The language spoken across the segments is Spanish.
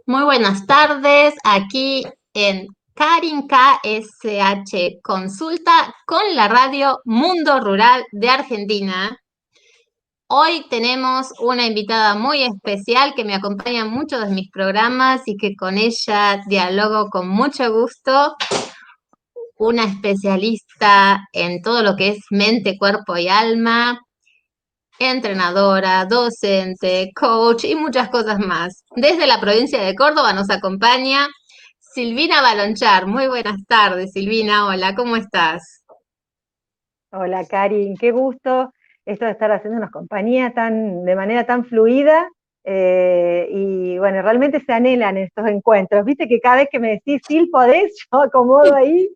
Muy buenas tardes, aquí en Karin KSH Consulta con la radio Mundo Rural de Argentina. Hoy tenemos una invitada muy especial que me acompaña en muchos de mis programas y que con ella dialogo con mucho gusto. Una especialista en todo lo que es mente, cuerpo y alma, entrenadora, docente, coach y muchas cosas más. Desde la provincia de Córdoba nos acompaña Silvina Balonchar. Muy buenas tardes, Silvina. Hola, ¿cómo estás? Hola, Karin, qué gusto esto de estar haciéndonos compañía de manera tan fluida. Y bueno, realmente se anhelan estos encuentros. Viste que cada vez que me decís, Sil, podés, yo acomodo ahí,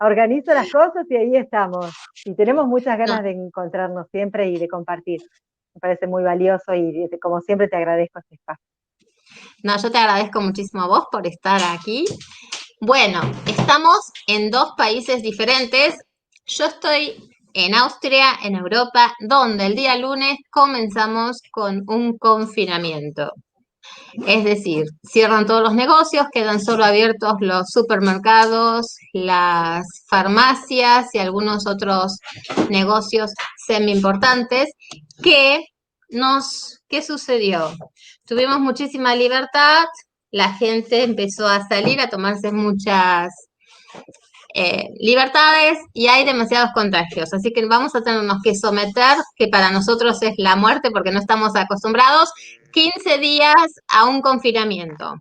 organizo las cosas y ahí estamos. Y tenemos muchas No, ganas de encontrarnos siempre y de compartir. Me parece muy valioso y como siempre te agradezco este espacio. no, yo te agradezco muchísimo a vos por estar aquí. Bueno, estamos en dos países diferentes. Yo estoy en Austria, en Europa, donde el día lunes comenzamos con un confinamiento. Es decir, cierran todos los negocios, quedan solo abiertos los supermercados, las farmacias y algunos otros negocios semi importantes. ¿Qué qué sucedió? Tuvimos muchísima libertad, la gente empezó a salir a tomarse muchas libertades y hay demasiados contagios. Así que vamos a tenernos que someter, que para nosotros es la muerte porque no estamos acostumbrados, 15 días a un confinamiento.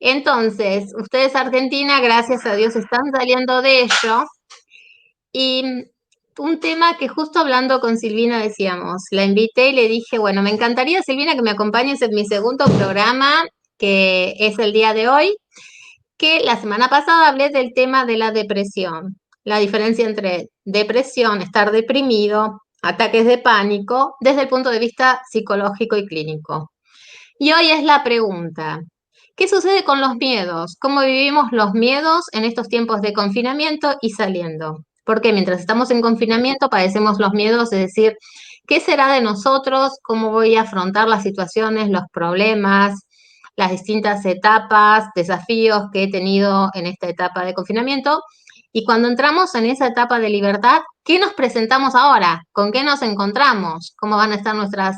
Entonces, ustedes Argentina, gracias a Dios, están saliendo de ello. Y un tema que justo hablando con Silvina decíamos, la invité y le dije, bueno, me encantaría, Silvina, que me acompañes en mi segundo programa, que es el día de hoy, que la semana pasada hablé del tema de la depresión, la diferencia entre depresión, estar deprimido, ataques de pánico, desde el punto de vista psicológico y clínico. Y hoy es la pregunta, ¿qué sucede con los miedos? ¿Cómo vivimos los miedos en estos tiempos de confinamiento y saliendo? Porque mientras estamos en confinamiento padecemos los miedos, es decir, ¿qué será de nosotros? ¿Cómo voy a afrontar las situaciones, los problemas, las distintas etapas, desafíos que he tenido en esta etapa de confinamiento? Y cuando entramos en esa etapa de libertad, ¿qué nos presentamos ahora? ¿Con qué nos encontramos? ¿Cómo van a estar nuestras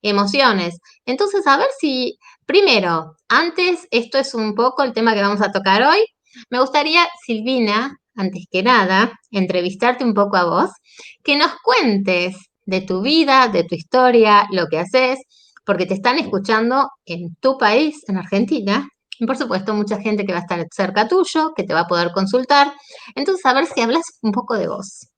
emociones? Entonces, a ver si, primero, antes, esto es un poco el tema que vamos a tocar hoy, me gustaría, Silvina, antes que nada, entrevistarte un poco a vos, que nos cuentes de tu vida, de tu historia, lo que haces, porque te están escuchando en tu país, en Argentina, y por supuesto mucha gente que va a estar cerca tuyo, que te va a poder consultar. Entonces, a ver si hablas un poco de vos.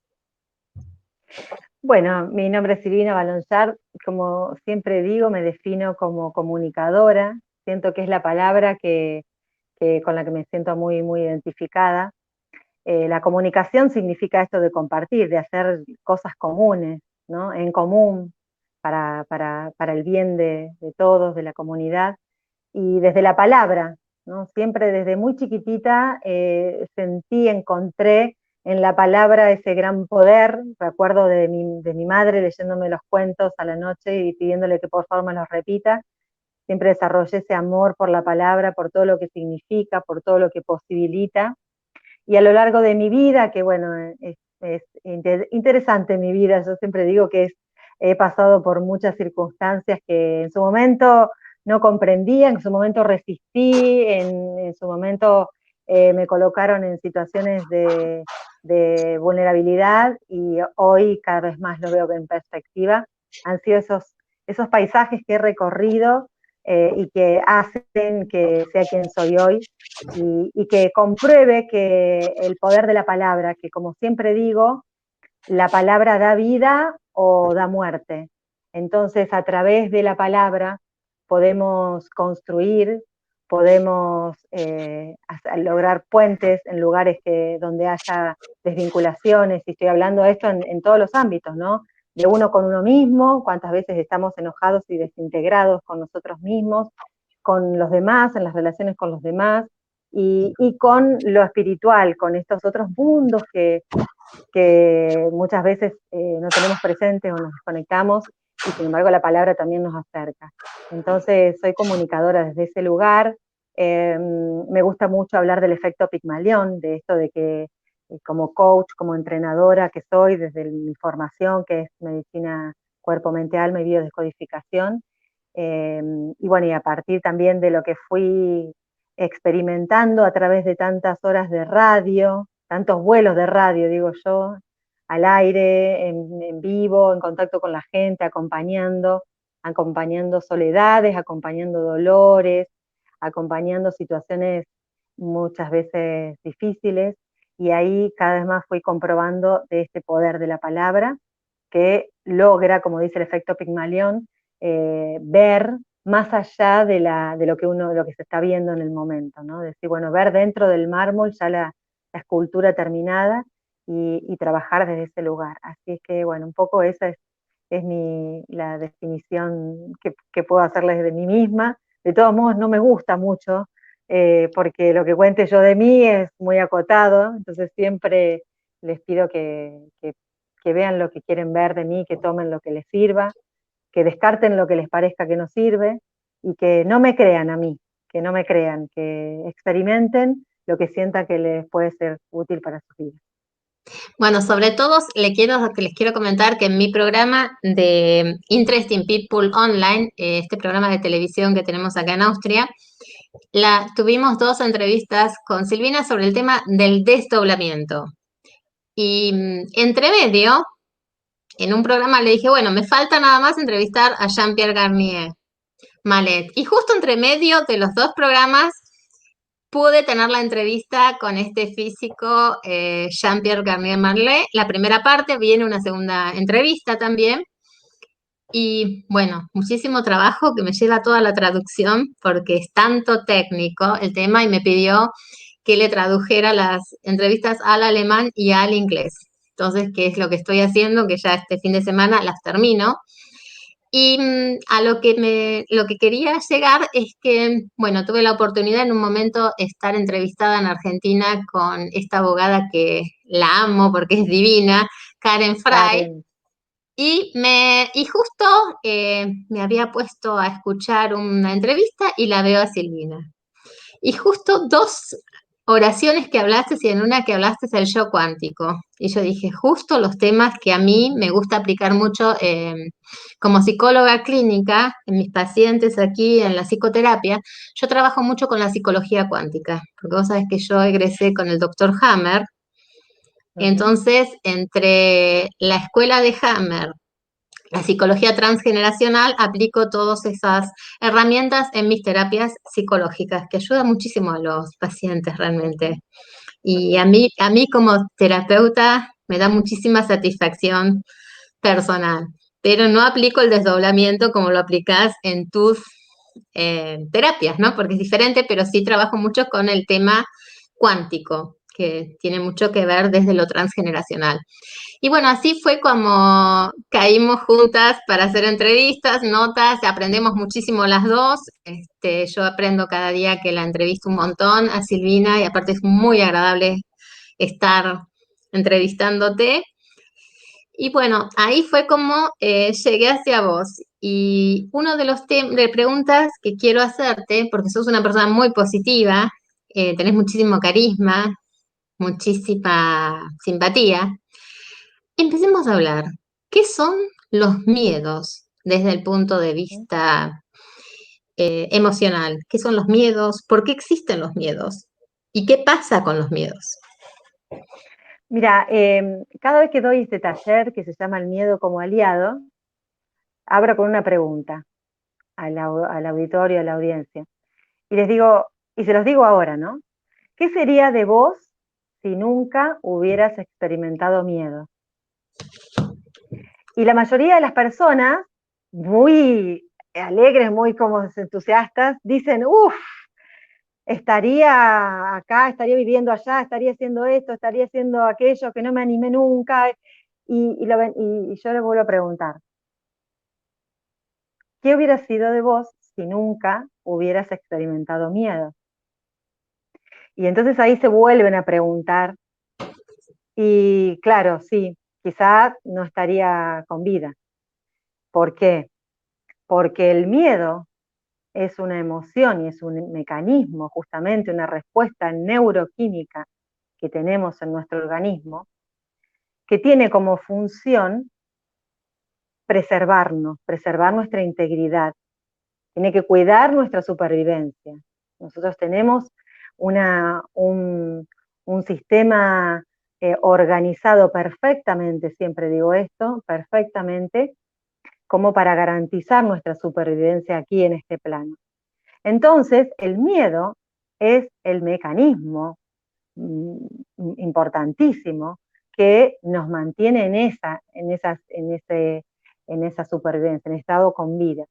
Bueno, mi nombre es Silvina Balonchar, como siempre digo, me defino como comunicadora, siento que es la palabra con la que me siento muy, muy identificada. La comunicación significa esto de compartir, de hacer cosas comunes, ¿no? En común, para el bien de todos, de la comunidad, y desde la palabra, ¿no? Siempre desde muy chiquitita encontré en la palabra ese gran poder. Recuerdo de mi madre leyéndome los cuentos a la noche y pidiéndole que por favor me los repita. Siempre desarrollé ese amor por la palabra, por todo lo que significa, por todo lo que posibilita. Y a lo largo de mi vida, que bueno, es interesante mi vida, yo siempre digo que he pasado por muchas circunstancias que en su momento no comprendía, en su momento resistí, en su momento me colocaron en situaciones de vulnerabilidad y hoy cada vez más lo veo en perspectiva. Han sido esos paisajes que he recorrido y que hacen que sea quien soy hoy y que compruebe que el poder de la palabra, que como siempre digo, la palabra da vida o da muerte. Entonces, a través de la palabra podemos construir, podemos lograr puentes en lugares donde haya desvinculaciones, y estoy hablando de esto en todos los ámbitos, ¿no? De uno con uno mismo, cuántas veces estamos enojados y desintegrados con nosotros mismos, con los demás, en las relaciones con los demás, y con lo espiritual, con estos otros mundos que muchas veces no tenemos presentes o nos desconectamos, y sin embargo la palabra también nos acerca. Entonces soy comunicadora desde ese lugar, Me gusta mucho hablar del efecto Pigmalión, de esto de que como coach, como entrenadora que soy, desde mi formación, que es medicina cuerpo, mente, alma y biodescodificación, y bueno, y a partir también de lo que fui experimentando a través de tantas horas de radio, tantos vuelos de radio, digo yo, al aire, en vivo, en contacto con la gente, acompañando soledades, acompañando dolores, acompañando situaciones muchas veces difíciles, y ahí cada vez más fui comprobando de este poder de la palabra que logra, como dice el efecto Pigmalión, ver más allá de lo que lo que se está viendo en el momento, ¿no? Decir, bueno, ver dentro del mármol ya la escultura terminada y trabajar desde ese lugar. Así es que, bueno, un poco esa es la definición que puedo hacerles de mí misma. De todos modos, no me gusta mucho, porque lo que cuente yo de mí es muy acotado, entonces siempre les pido que vean lo que quieren ver de mí, que tomen lo que les sirva, que descarten lo que les parezca que no sirve y que no me crean a mí, que no me crean, que experimenten lo que sientan que les puede ser útil para sus vidas. Bueno, sobre todo les quiero comentar que en mi programa de Interesting People Online, este programa de televisión que tenemos acá en Austria, tuvimos dos entrevistas con Silvina sobre el tema del desdoblamiento. Y entre medio, en un programa le dije, bueno, me falta nada más entrevistar a Jean-Pierre Garnier Malet. Y justo entre medio de los dos programas pude tener la entrevista con este físico, Jean-Pierre Garnier Marlet. La primera parte, viene una segunda entrevista también. Y bueno, muchísimo trabajo que me lleva toda la traducción porque es tanto técnico el tema y me pidió que le tradujera las entrevistas al alemán y al inglés. Entonces, ¿qué es lo que estoy haciendo? Que ya este fin de semana las termino. Y a lo que quería llegar es que, bueno, tuve la oportunidad en un momento de estar entrevistada en Argentina con esta abogada que la amo porque es divina, Karen Frey, Karen. y justo me había puesto a escuchar una entrevista y la veo a Silvina. Y justo dos oraciones que hablaste y en una que hablaste es el yo cuántico. Y yo dije, justo los temas que a mí me gusta aplicar mucho como psicóloga clínica en mis pacientes aquí en la psicoterapia. Yo trabajo mucho con la psicología cuántica, porque vos sabés que yo egresé con el doctor Hammer. Ujú. Entonces, entre la escuela de Hammer, la psicología transgeneracional, aplico todas esas herramientas en mis terapias psicológicas, que ayuda muchísimo a los pacientes realmente. Y a mí como terapeuta me da muchísima satisfacción personal, pero no aplico el desdoblamiento como lo aplicas en tus terapias, ¿no? Porque es diferente, pero sí trabajo mucho con el tema cuántico, que tiene mucho que ver desde lo transgeneracional. Y bueno, así fue como caímos juntas para hacer entrevistas, notas, aprendemos muchísimo las dos. Yo aprendo cada día que la entrevisto un montón a Silvina y aparte es muy agradable estar entrevistándote. Y bueno, ahí fue como llegué hacia vos. Y uno de los de preguntas que quiero hacerte, porque sos una persona muy positiva, tenés muchísimo carisma, muchísima simpatía. Empecemos a hablar. ¿Qué son los miedos desde el punto de vista emocional? ¿Qué son los miedos? ¿Por qué existen los miedos? ¿Y qué pasa con los miedos? Mira, cada vez que doy este taller que se llama El miedo como aliado, abro con una pregunta al auditorio, a la audiencia. Y les digo, y se los digo ahora, ¿no? ¿Qué sería de vos si nunca hubieras experimentado miedo? Y la mayoría de las personas, muy alegres, muy como entusiastas, dicen, uff, estaría acá, estaría viviendo allá, estaría haciendo esto, estaría haciendo aquello que no me animé nunca. Y yo les vuelvo a preguntar, ¿qué hubiera sido de vos si nunca hubieras experimentado miedo? Y entonces ahí se vuelven a preguntar, y claro, sí, quizá no estaría con vida. ¿Por qué? Porque el miedo es una emoción y es un mecanismo, justamente una respuesta neuroquímica que tenemos en nuestro organismo, que tiene como función preservarnos, preservar nuestra integridad, tiene que cuidar nuestra supervivencia. Nosotros tenemos un sistema organizado perfectamente, siempre digo esto, perfectamente, como para garantizar nuestra supervivencia aquí en este plano. Entonces, el miedo es el mecanismo importantísimo que nos mantiene en esa supervivencia, en estado con vida.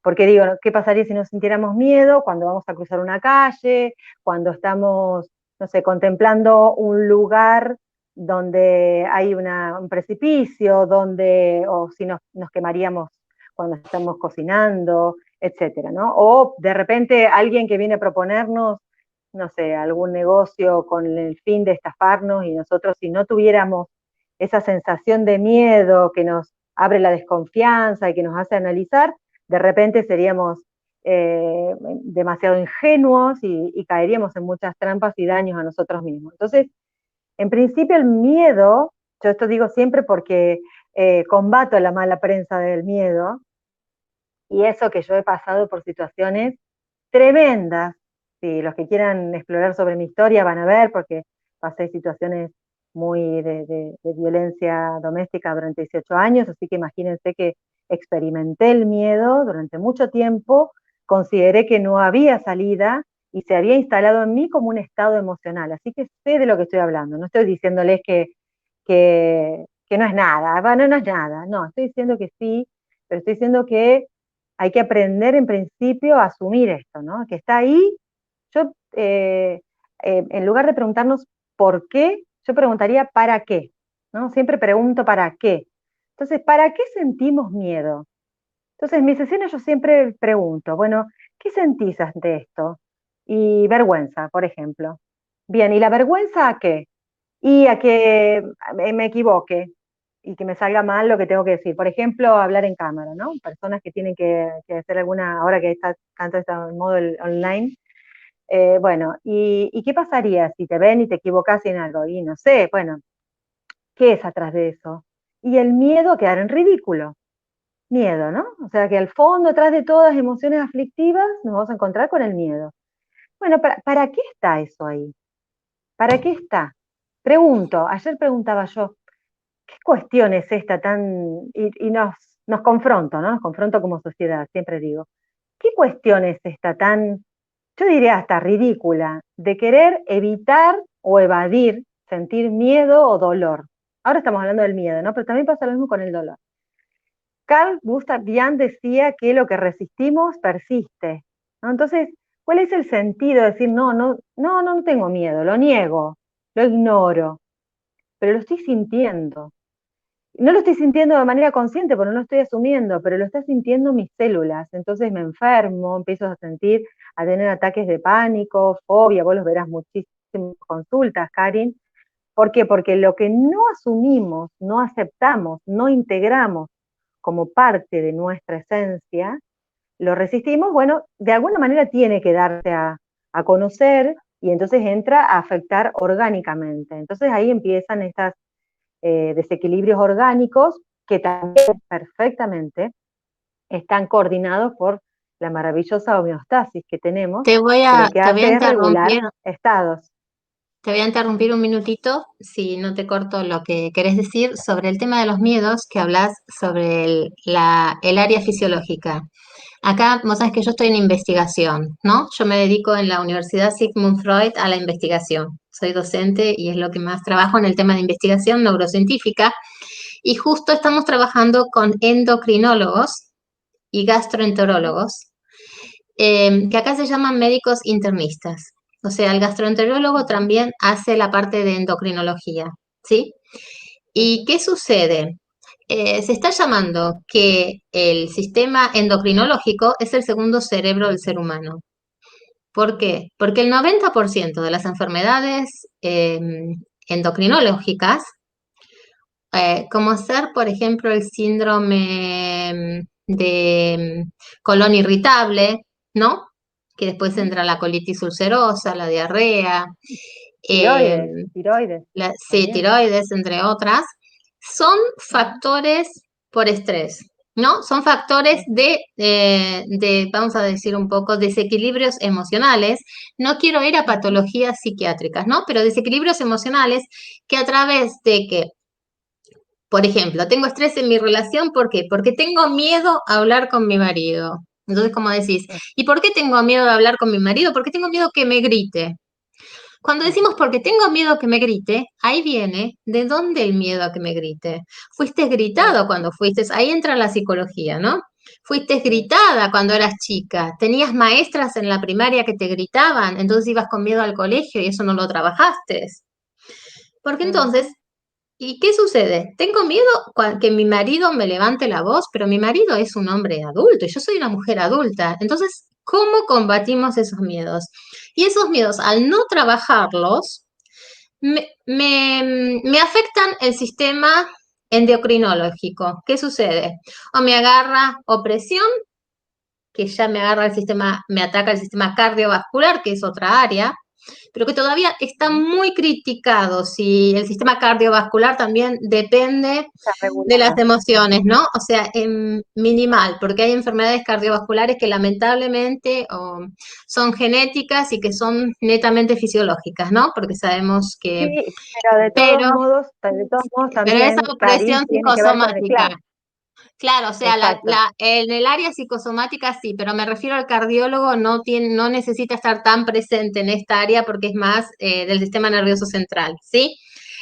Porque digo, ¿qué pasaría si no sintiéramos miedo cuando vamos a cruzar una calle, cuando estamos, no sé, contemplando un lugar donde hay un precipicio, o si nos quemaríamos cuando estamos cocinando, etcétera, ¿no? O de repente alguien que viene a proponernos, no sé, algún negocio con el fin de estafarnos y nosotros si no tuviéramos esa sensación de miedo que nos abre la desconfianza y que nos hace analizar, de repente seríamos demasiado ingenuos y caeríamos en muchas trampas y daños a nosotros mismos. Entonces, en principio el miedo, yo esto digo siempre porque combato la mala prensa del miedo, y eso que yo he pasado por situaciones tremendas. Sí, los que quieran explorar sobre mi historia van a ver, porque pasé situaciones muy de violencia doméstica durante 18 años, así que imagínense que experimenté el miedo durante mucho tiempo, consideré que no había salida y se había instalado en mí como un estado emocional, así que sé de lo que estoy hablando, no estoy diciéndoles que no es nada, bueno, no es nada, no, estoy diciendo que sí, pero estoy diciendo que hay que aprender en principio a asumir esto, ¿no? Que está ahí. Yo, en lugar de preguntarnos por qué, yo preguntaría para qué, ¿no? Siempre pregunto para qué. Entonces, ¿para qué sentimos miedo? Entonces, en mis sesiones yo siempre pregunto, bueno, ¿qué sentís ante esto? Y vergüenza, por ejemplo. Bien, ¿y la vergüenza a qué? Y a que me equivoque y que me salga mal lo que tengo que decir. Por ejemplo, hablar en cámara, ¿no? Personas que tienen que hacer ahora que tanto está en modo online. Bueno, ¿y qué pasaría si te ven y te equivocas en algo? Y no sé, bueno, ¿qué es atrás de eso? Y el miedo a quedar en ridículo. Miedo, ¿no? O sea que al fondo, atrás de todas emociones aflictivas, nos vamos a encontrar con el miedo. Bueno, ¿para qué está eso ahí? ¿Para qué está? Pregunto, ayer preguntaba yo, ¿qué cuestión es esta tan, y nos confronto, ¿no? Nos confronto como sociedad, siempre digo, ¿qué cuestión es esta tan, yo diría hasta ridícula, de querer evitar o evadir sentir miedo o dolor? Ahora estamos hablando del miedo, ¿no? Pero también pasa lo mismo con el dolor. Carl Gustav Jung decía que lo que resistimos persiste, ¿no? Entonces, ¿cuál es el sentido de decir, no tengo miedo, lo niego, lo ignoro, pero lo estoy sintiendo? No lo estoy sintiendo de manera consciente porque no lo estoy asumiendo, pero lo está sintiendo mis células. Entonces me enfermo, empiezo a tener ataques de pánico, fobia, vos los verás muchísimas consultas, Karin. ¿Por qué? Porque lo que no asumimos, no aceptamos, no integramos como parte de nuestra esencia, lo resistimos, bueno, de alguna manera tiene que darse a conocer y entonces entra a afectar orgánicamente. Entonces ahí empiezan estas desequilibrios orgánicos que también perfectamente están coordinados por la maravillosa homeostasis que tenemos, que lo que Te voy a hace es regular interrumpir. estados. Te voy a interrumpir un minutito, si no te corto lo que querés decir, sobre el tema de los miedos, que hablas sobre el área fisiológica. Acá, vos sabés que yo estoy en investigación, ¿no? Yo me dedico en la Universidad Sigmund Freud a la investigación. Soy docente y es lo que más trabajo en el tema de investigación neurocientífica. Y justo estamos trabajando con endocrinólogos y gastroenterólogos, que acá se llaman médicos internistas. O sea, el gastroenterólogo también hace la parte de endocrinología, ¿sí? ¿Y qué sucede? Se está llamando que el sistema endocrinológico es el segundo cerebro del ser humano. ¿Por qué? Porque el 90% de las enfermedades endocrinológicas, como ser, por ejemplo, el síndrome de colon irritable, ¿no? Que después Ujú. entra la colitis ulcerosa, la diarrea, eh, Tiroides sí, también. tiroides, entre otras, son Ujú. factores por estrés, ¿no? Son factores vamos a decir un poco, desequilibrios emocionales. No quiero ir a Ujú. patologías psiquiátricas, ¿no? Pero desequilibrios emocionales que a través de que, por ejemplo, tengo estrés en mi relación, ¿por qué? Porque tengo miedo a hablar con mi marido. Entonces, como decís, ¿y por qué tengo miedo de hablar con mi marido? Porque tengo miedo que me grite. Cuando Ujú. decimos porque tengo miedo que me grite, ahí viene de dónde el miedo a que me grite. Fuiste Sí, gritado cuando fuiste, ahí entra la psicología, ¿no? Fuiste sí. gritada cuando eras chica, tenías maestras en la primaria que te gritaban, entonces ibas con miedo al colegio y eso no lo trabajaste. Porque entonces, Ujú. ¿y qué sucede? Tengo miedo que mi marido me levante la voz, pero mi marido es un hombre adulto y yo soy una mujer adulta. Entonces, ¿cómo combatimos esos miedos? Y esos miedos, al no trabajarlos, me afectan el sistema endocrinológico. ¿Qué sucede? O me agarra opresión, que ya me agarra el sistema, me ataca el sistema cardiovascular, que es otra área, pero que todavía está Ujú. muy criticado si el sistema cardiovascular también depende Está de las regulado. emociones, ¿no? O sea, en minimal, porque hay enfermedades cardiovasculares que lamentablemente son genéticas y que son netamente fisiológicas, ¿no? Porque sabemos que, Sí, pero pero, de todos modos pero esa también, Cari, opresión tiene que ver con el psicosomática, claro. claro, o sea, Exacto. en el área psicosomática sí, pero me refiero al cardiólogo, no necesita estar tan presente en esta área porque es más del sistema nervioso central, ¿sí?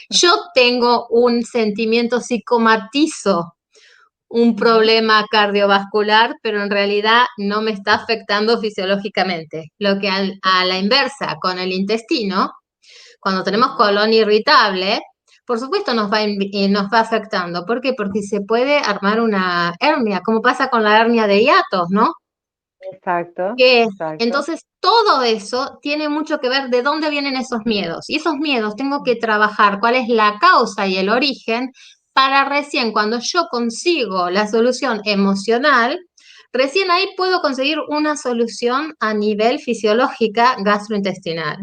Yo tengo un sentimiento psicomatizo, un Ujú. problema cardiovascular, pero en realidad no me está afectando fisiológicamente. Lo que a la inversa, con el intestino, cuando tenemos Ujú. colon irritable, por supuesto nos va afectando. ¿Por qué? Porque se puede armar una hernia, como pasa con la hernia de hiatos, ¿no? Exacto, Que exacto. entonces todo eso tiene mucho que ver de dónde vienen esos miedos. Y esos miedos tengo que trabajar cuál es la causa y el origen para recién cuando yo consigo la solución emocional, recién ahí puedo conseguir una solución a nivel fisiológica gastrointestinal.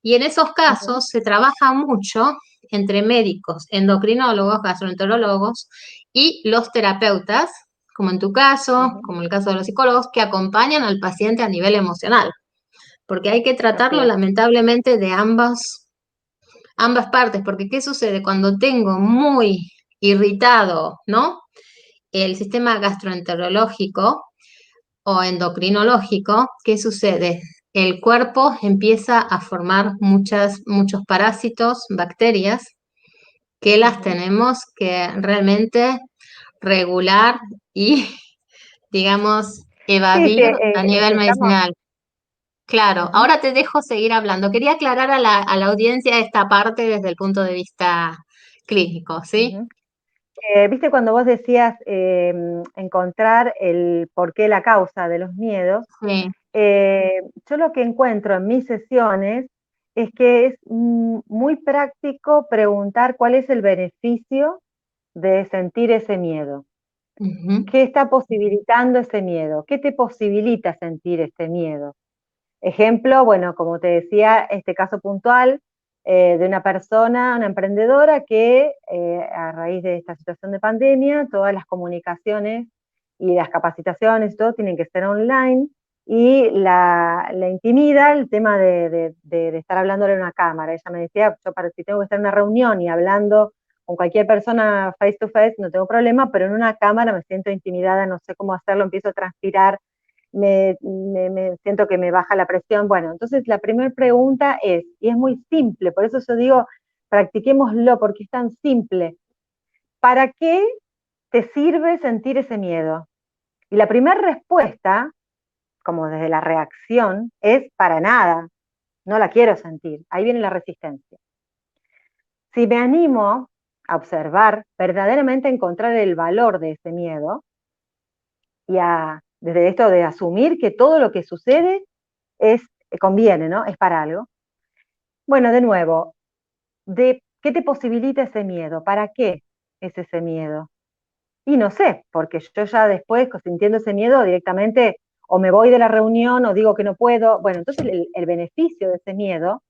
Y en esos Ujú. casos se trabaja mucho entre médicos, endocrinólogos, gastroenterólogos y los terapeutas, como en tu caso, Ujú. como en el caso de los psicólogos, que acompañan al paciente a nivel emocional, porque hay que Así tratarlo es. lamentablemente de ambas partes, porque ¿qué sucede? Cuando tengo muy irritado, ¿no? El sistema gastroenterológico o endocrinológico, ¿qué sucede? El cuerpo empieza a formar muchos parásitos, bacterias, que las Ujú. tenemos que realmente regular y, digamos, Sí, sí, evadir a nivel estamos. medicinal. Claro, Ujú. ahora te dejo seguir hablando. Quería aclarar a la audiencia esta parte desde el punto de vista clínico, ¿sí? Ujú. Viste cuando vos decías encontrar el porqué, la causa de los miedos, Sí. yo lo que encuentro en mis sesiones es que es muy práctico preguntar cuál es el beneficio de sentir ese miedo. Ujú, ¿Qué está posibilitando ese miedo? ¿Qué te posibilita sentir este miedo? Ejemplo, bueno, como te decía, este caso puntual de una persona, una emprendedora que a raíz de esta situación de pandemia, todas las comunicaciones y las capacitaciones y todo tienen que ser online y la intimida el tema de estar hablándole a una cámara. Ella me decía, yo para si tengo que estar en una reunión y hablando con cualquier persona face to face, no tengo problema, pero en una cámara me siento intimidada, no sé cómo hacerlo, empiezo a transpirar, me siento que me baja la presión. Bueno, entonces la primera pregunta es, y es muy simple, por eso yo digo, practiquémoslo, porque es tan simple. ¿Para qué te sirve sentir ese miedo? Y la primera respuesta, como desde la reacción, es para nada, no la quiero sentir. Ahí viene la resistencia. Si me animo a observar, verdaderamente a encontrar el valor de ese miedo y desde esto de asumir que todo lo que sucede es, conviene, ¿no? Es para algo. Bueno, de nuevo, ¿qué te posibilita ese miedo? ¿Para qué es ese miedo? Y no sé, porque yo ya después, sintiendo ese miedo, directamente o me voy de la reunión, o digo que no puedo. Bueno, entonces el beneficio de ese miedo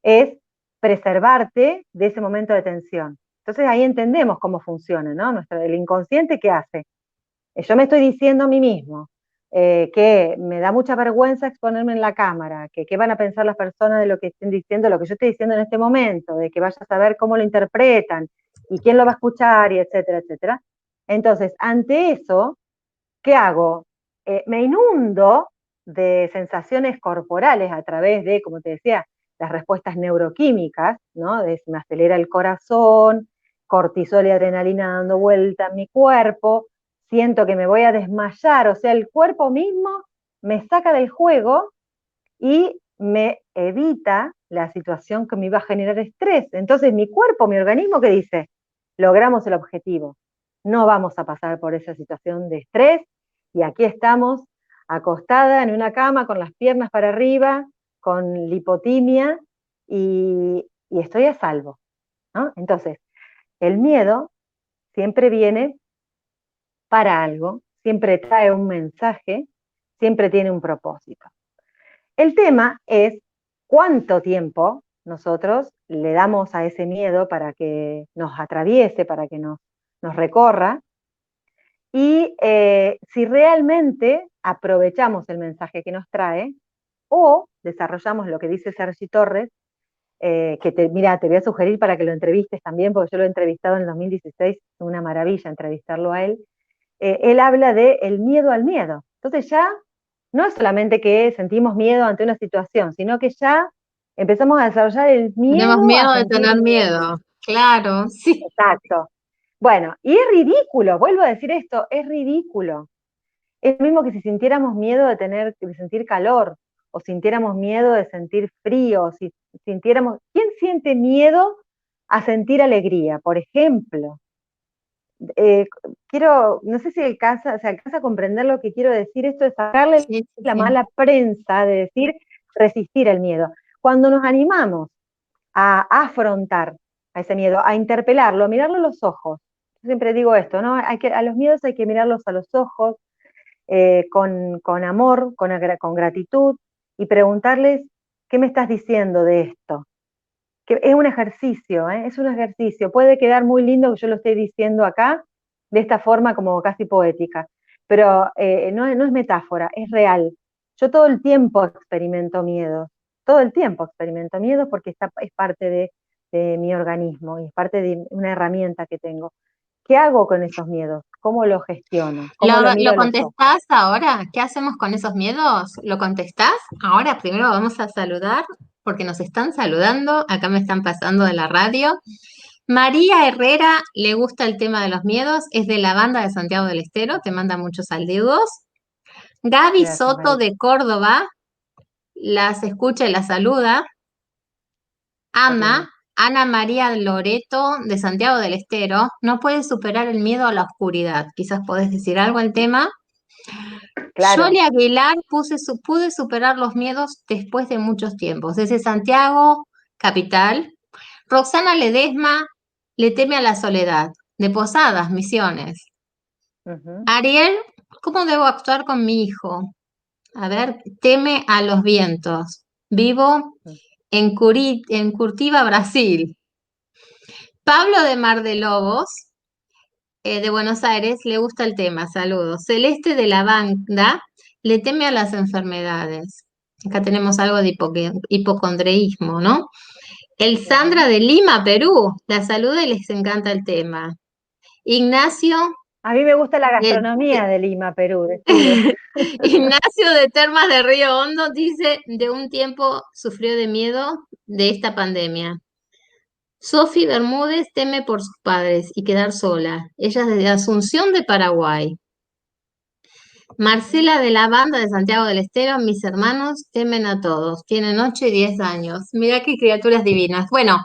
es preservarte de ese momento de tensión. Entonces ahí entendemos cómo funciona, ¿no? El inconsciente, ¿qué hace? Yo me estoy diciendo a mí mismo que me da mucha vergüenza exponerme en la cámara, que qué van a pensar las personas de lo que estén diciendo, lo que yo estoy diciendo en este momento, de que vaya a saber cómo lo interpretan y quién lo va a escuchar, y etcétera, etcétera. Entonces, ante eso, ¿qué hago? Me inundo de sensaciones corporales a través de, como te decía, las respuestas neuroquímicas, ¿no? Se me acelera el corazón, cortisol y adrenalina dando vuelta en mi cuerpo, siento que me voy a desmayar, o sea, el cuerpo mismo me saca del juego y me evita la situación que me iba a generar estrés. Entonces mi cuerpo, mi organismo, ¿qué dice? Logramos el objetivo, no vamos a pasar por esa situación de estrés y aquí estamos acostada en una cama con las piernas para arriba, con lipotimia y estoy a salvo, ¿no? Entonces, el miedo siempre viene para algo, siempre trae un mensaje, siempre tiene un propósito. El tema es cuánto tiempo nosotros le damos a ese miedo para que nos atraviese, para que nos recorra, y si realmente aprovechamos el mensaje que nos trae o desarrollamos lo que dice Sergi Torres, mira, te voy a sugerir para que lo entrevistes también, porque yo lo he entrevistado en el 2016, una maravilla entrevistarlo a él. Él habla de el miedo al miedo. Entonces ya no es solamente que sentimos miedo ante una situación, sino que ya empezamos a desarrollar el Tenemos miedo a miedo de sentir tener miedo. miedo. Claro, sí. Exacto. Bueno, y es ridículo, vuelvo a decir esto, es ridículo. Es lo mismo que si sintiéramos miedo de sentir calor, o sintiéramos miedo de sentir frío, si sintiéramos, ¿quién siente miedo a sentir alegría? Por ejemplo, eh, no sé si se alcanza a comprender lo que quiero decir, esto de sacarle Sí, sí, la sí. mala prensa, de decir resistir el miedo. Cuando nos animamos a afrontar a ese miedo, a interpelarlo, a mirarlo a los ojos. Yo siempre digo esto, ¿no? A los miedos hay que mirarlos a los ojos, con amor, con gratitud, y preguntarles, ¿qué me estás diciendo de esto? Que es un ejercicio, ¿eh? Es un ejercicio. Puede quedar muy lindo que yo lo esté diciendo acá, de esta forma como casi poética, pero no es metáfora, es real. Yo todo el tiempo experimento miedos, todo el tiempo experimento miedos porque es parte de mi organismo y es parte de una herramienta que tengo. ¿Qué hago con esos miedos? ¿Cómo los gestiono? ¿Cómo lo miro ¿Lo a los ojos? contestás ahora? ¿Qué hacemos con esos miedos? ¿Lo contestás? Ahora primero vamos a saludar, porque nos están saludando. Acá me están pasando de la radio. María Herrera le gusta el tema de los miedos, es de la banda de Santiago del Estero, te manda muchos saludos. Gaby Gracias, Soto María. de Córdoba las escucha y las saluda. Qué lindo. Ama, Ana María Loreto de Santiago del Estero, no puede superar el miedo a la oscuridad. Quizás podés decir algo al tema. Claro. Yoli Aguilar pude superar los miedos después de muchos tiempos. Desde Santiago, capital. Roxana Ledesma le teme a la soledad. De Posadas, Misiones. Ujú. Ariel, ¿cómo debo actuar con mi hijo? A ver, teme a los vientos. Vivo en Curitiba, Brasil. Pablo de Mar de Lobos, de Buenos Aires, le gusta el tema. Saludos. Celeste de la banda le teme a las enfermedades. Acá tenemos algo de hipocondreísmo, ¿no? El Sandra Ujú. de Lima, Perú, la saluda y les encanta el tema. Ignacio A mí me gusta la de, gastronomía de Lima, Perú, decile. Ignacio de Termas de Río Hondo dice, de un tiempo sufrió de miedo de esta pandemia. Sofi Bermúdez teme por sus padres y quedar sola. Ella es desde Asunción de Paraguay. Ujú. Marcela de la banda de Santiago del Estero, mis hermanos temen a todos. Tienen 8 y 10 años. Mirá qué criaturas divinas. Bueno,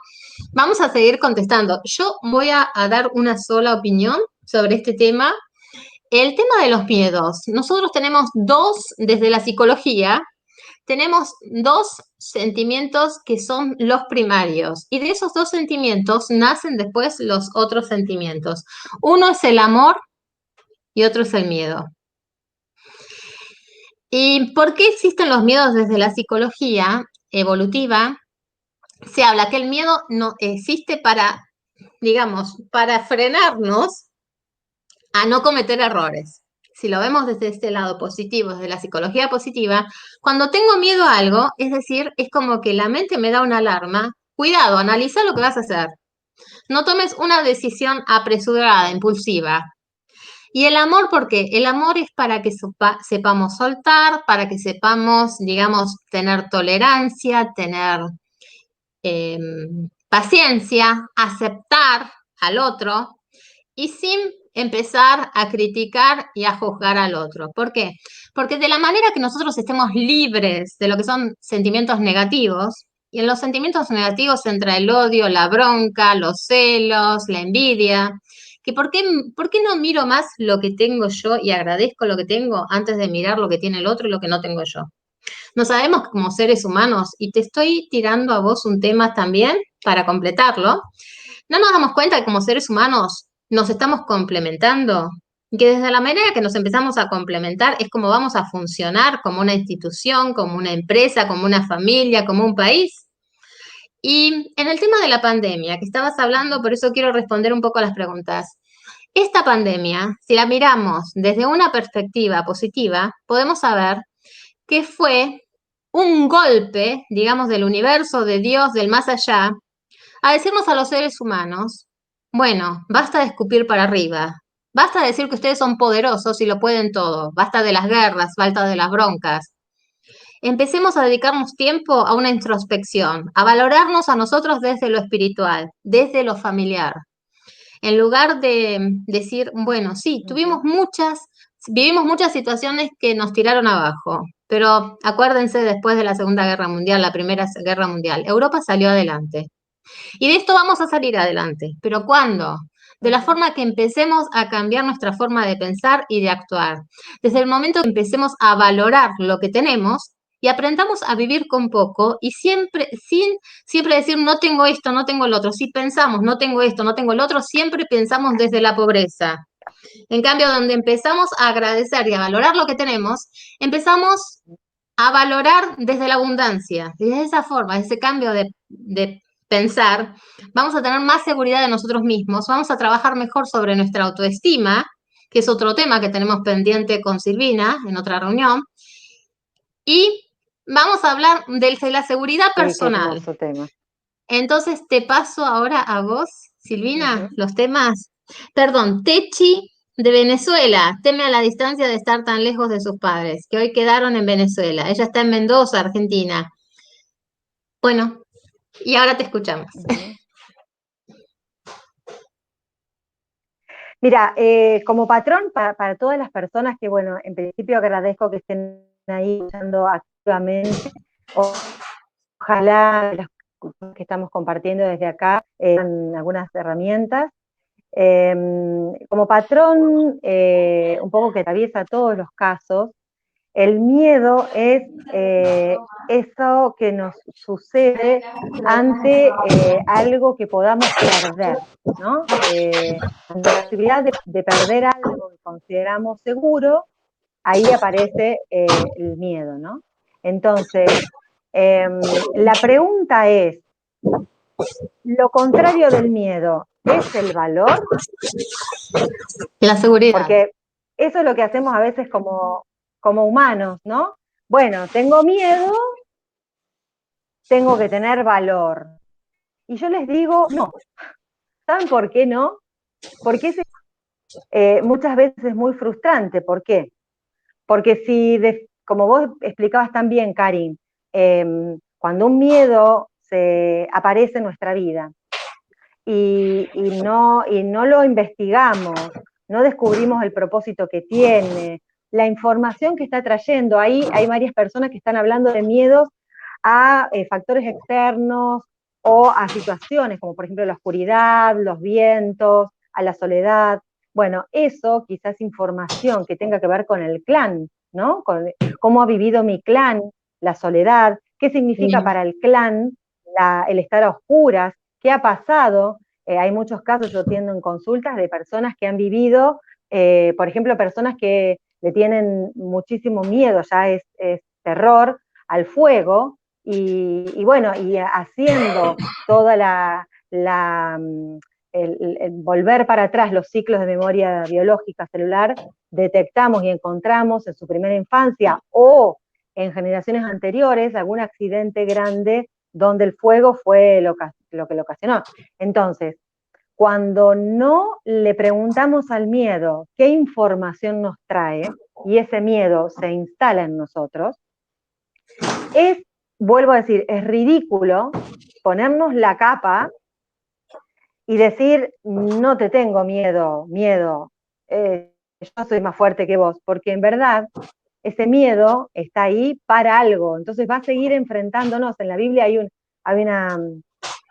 vamos a seguir contestando. Yo voy a dar una sola opinión sobre este tema. El tema de los miedos. Nosotros tenemos desde la psicología, tenemos dos sentimientos que son los primarios. Y de esos dos sentimientos nacen después los otros sentimientos. Uno es el amor y otro es el miedo. ¿Y por qué existen los miedos desde la psicología evolutiva? Se habla que el miedo no existe para, digamos, para frenarnos a no cometer errores. Si lo vemos desde este lado positivo, desde la psicología positiva, cuando tengo miedo a algo, es decir, es como que la mente me da una alarma. Cuidado, analiza lo que vas a hacer. No tomes una decisión apresurada, impulsiva. Y el amor, ¿por qué? El amor es para que sepamos soltar, para que sepamos, digamos, tener tolerancia, tener eh, paciencia, aceptar al otro y sin empezar a criticar y a juzgar al otro. ¿Por qué? Porque de la manera que nosotros estemos libres de lo que son sentimientos negativos, y en los sentimientos negativos entra el odio, la bronca, los celos, la envidia, que por qué no miro más lo que tengo yo y agradezco lo que tengo antes de mirar lo que tiene el otro y lo que no tengo yo? No sabemos como seres humanos, y te estoy tirando a vos un tema también para completarlo. No nos damos cuenta que como seres humanos nos estamos complementando, y que desde la manera que nos empezamos a complementar es como vamos a funcionar como una institución, como una empresa, como una familia, como un país. Y en el tema de la pandemia que estabas hablando, por eso quiero responder un poco a las preguntas. Esta pandemia, si la miramos desde una perspectiva positiva, podemos saber que fue un golpe, digamos, del universo, de Dios, del más allá, a decirnos a los seres humanos, bueno, basta de escupir para arriba, basta de decir que ustedes son poderosos y lo pueden todo, basta de las guerras, basta de las broncas. Empecemos a dedicarnos tiempo a una introspección, a valorarnos a nosotros desde lo espiritual, desde lo familiar, en lugar de decir, bueno, sí, Ujú. vivimos muchas situaciones que nos tiraron abajo, pero acuérdense después de la Segunda Guerra Mundial, la Primera Guerra Mundial, Europa salió adelante. Y de esto vamos a salir adelante. ¿Pero cuándo? De la Ujú. forma que empecemos a cambiar nuestra forma de pensar y de actuar. Desde el momento que empecemos a valorar lo que tenemos y aprendamos a vivir con poco y siempre decir no tengo esto, no tengo el otro. Si pensamos no tengo esto, no tengo el otro, siempre pensamos desde la pobreza. En cambio, donde empezamos a agradecer y a valorar lo que tenemos, empezamos a valorar desde la abundancia. Y de esa forma, ese cambio de pensar, vamos a tener más seguridad de nosotros mismos, vamos a trabajar mejor sobre nuestra autoestima, que es otro tema que tenemos pendiente con Silvina en otra reunión, y vamos a hablar de la seguridad Sí, qué personal. hermoso tema. Entonces te paso ahora a vos, Ujú. Silvina, los temas. Perdón, Techi de Venezuela, teme a la distancia de estar tan lejos de sus padres, que hoy quedaron en Venezuela. Ella está en Mendoza, Argentina. Bueno, y ahora te escuchamos. Ujú. Mira, como patrón para todas las personas que, bueno, en principio agradezco que estén ahí escuchando activamente, ojalá las cosas que estamos compartiendo desde acá dan algunas herramientas. Como patrón, un poco que atraviesa todos los casos, el miedo es eso que nos sucede ante algo que podamos perder, ¿no? Ante la posibilidad de perder algo que consideramos seguro, ahí aparece el miedo, ¿no? Entonces, la pregunta es, ¿lo contrario del miedo es el valor? La seguridad. Porque eso es lo que hacemos a veces como humanos, ¿no? Bueno, tengo miedo, tengo que tener valor. Y yo les digo, no. ¿Saben por qué no? Porque muchas veces es muy frustrante. ¿Por qué? Porque como vos explicabas tan bien, Karin, cuando un miedo aparece en nuestra vida y no lo investigamos, no descubrimos el propósito que tiene, la información que está trayendo, ahí hay varias personas que están hablando de miedos a factores externos o a situaciones, como por ejemplo la oscuridad, los vientos, a la soledad. Bueno, eso quizás información que tenga que ver con el clan, ¿no? Con cómo ha vivido mi clan, la soledad, qué significa para el clan el estar a oscuras, qué ha pasado. Hay muchos casos, yo atiendo en consultas de personas que han vivido, por ejemplo, personas le tienen muchísimo miedo, ya es terror al fuego, y bueno, y haciendo toda el volver para atrás los ciclos de memoria biológica celular, detectamos y encontramos en su primera infancia o en generaciones anteriores algún accidente grande donde el fuego fue lo que lo ocasionó. Entonces, cuando no le preguntamos al miedo qué información nos trae, y ese miedo se instala en nosotros, vuelvo a decir, es ridículo ponernos la capa y decir, no te tengo miedo, yo soy más fuerte que vos, porque en verdad ese miedo está ahí para algo, entonces va a seguir enfrentándonos. En la Biblia hay una,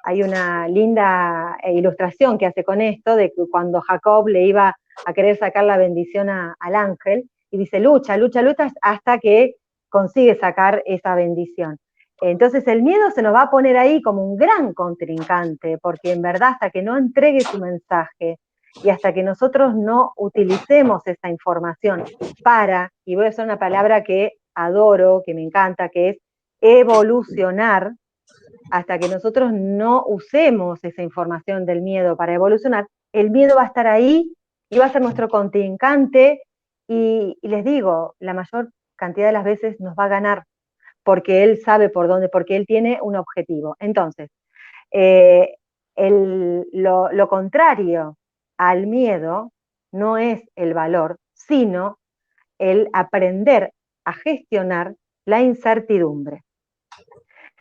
hay una linda ilustración que hace con esto, de que cuando Jacob le iba a querer sacar la bendición al ángel, y dice, lucha, lucha, lucha, hasta que consigue sacar esa bendición. Entonces el miedo se nos va a poner ahí como un gran contrincante, porque en verdad hasta que no entregue su mensaje y hasta que nosotros no utilicemos esa información para, y voy a usar una palabra que adoro, que me encanta, que es evolucionar, hasta que nosotros no usemos esa información del miedo para evolucionar, el miedo va a estar ahí y va a ser nuestro contrincante, y les digo, la mayor cantidad de las veces nos va a ganar, porque él sabe por dónde, porque él tiene un objetivo. Entonces, eh, lo contrario al miedo no es el valor, sino el aprender a gestionar la incertidumbre.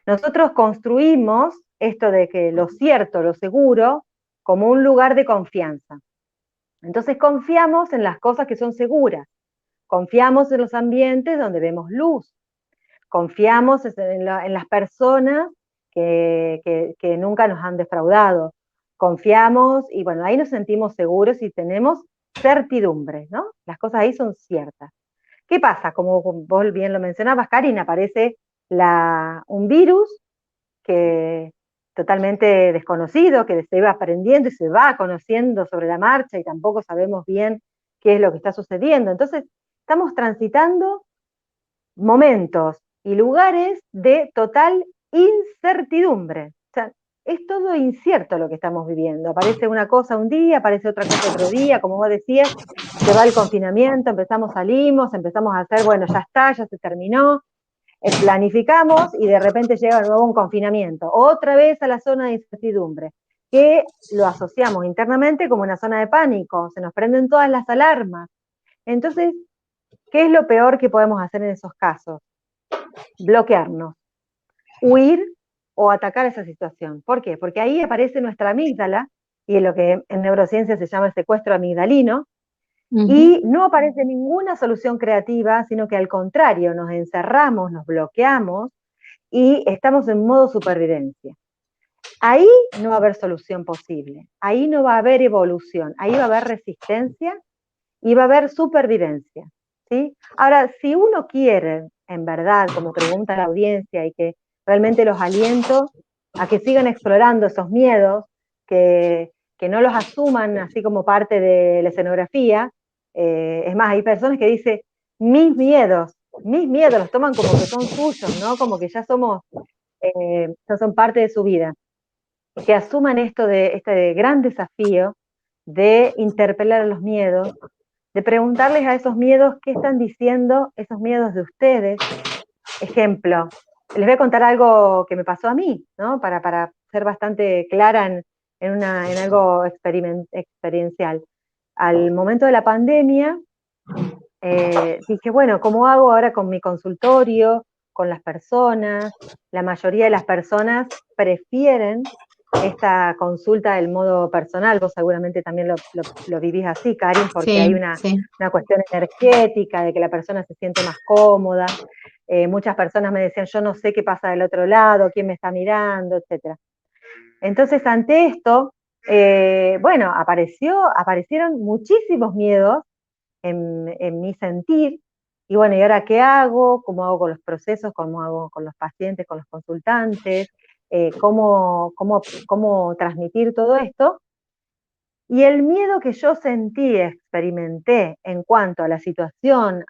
Nosotros construimos esto de que lo cierto, lo seguro, como un lugar de confianza. Entonces confiamos en las cosas que son seguras, confiamos en los ambientes donde vemos luz, confiamos en las personas que nunca nos han defraudado, confiamos y bueno, ahí nos sentimos seguros y tenemos certidumbre, ¿no? Las cosas ahí son ciertas. ¿Qué pasa? Como vos bien lo mencionabas, Karina, aparece un virus que totalmente desconocido, que se va aprendiendo y se va conociendo sobre la marcha y tampoco sabemos bien qué es lo que está sucediendo. Entonces, estamos transitando momentos y lugares de total incertidumbre. O sea, es todo incierto lo que estamos viviendo. Aparece una cosa un día, aparece otra cosa otro día, como vos decías, se va el confinamiento, salimos, empezamos a hacer, bueno, ya está, ya se terminó, planificamos y de repente llega de nuevo un confinamiento, otra vez a la zona de incertidumbre, que lo asociamos internamente como una zona de pánico, se nos prenden todas las alarmas. Entonces, ¿qué es lo peor que podemos hacer en esos casos? Bloquearnos, huir o atacar esa situación. ¿Por qué? Porque ahí aparece nuestra amígdala, y en lo que en neurociencia se llama el secuestro amigdalino, y no aparece ninguna solución creativa, sino que al contrario, nos encerramos, nos bloqueamos y estamos en modo supervivencia. Ahí no va a haber solución posible, ahí no va a haber evolución, ahí va a haber resistencia y va a haber supervivencia, ¿sí? Ahora, si uno quiere, en verdad, como pregunta la audiencia, y que realmente los aliento a que sigan explorando esos miedos, que no los asuman así como parte de la escenografía. Es más, hay personas que dicen, mis miedos, los toman como que son suyos, ¿no? Como que ya ya son parte de su vida. Que asuman este gran desafío de interpelar a los miedos, de preguntarles a esos miedos qué están diciendo esos miedos de ustedes. Ejemplo, les voy a contar algo que me pasó a mí, ¿no? Para ser bastante clara en algo experiencial. Al momento de la pandemia, dije, bueno, ¿cómo hago ahora con mi consultorio, con las personas? La mayoría de las personas prefieren esta consulta del modo personal. Vos seguramente también lo vivís así, Karin, porque Sí, hay sí. una cuestión energética de que la persona se siente más cómoda. Muchas personas me decían, yo no sé qué pasa del otro lado, quién me está mirando, etcétera. Entonces, ante esto, bueno, aparecieron muchísimos miedos en mi sentir, y bueno, ¿y ahora qué hago? ¿Cómo hago con los procesos? ¿Cómo hago con los pacientes, con los consultantes? ¿Cómo transmitir todo esto? Y el miedo que yo sentí, experimenté en cuanto a la situación,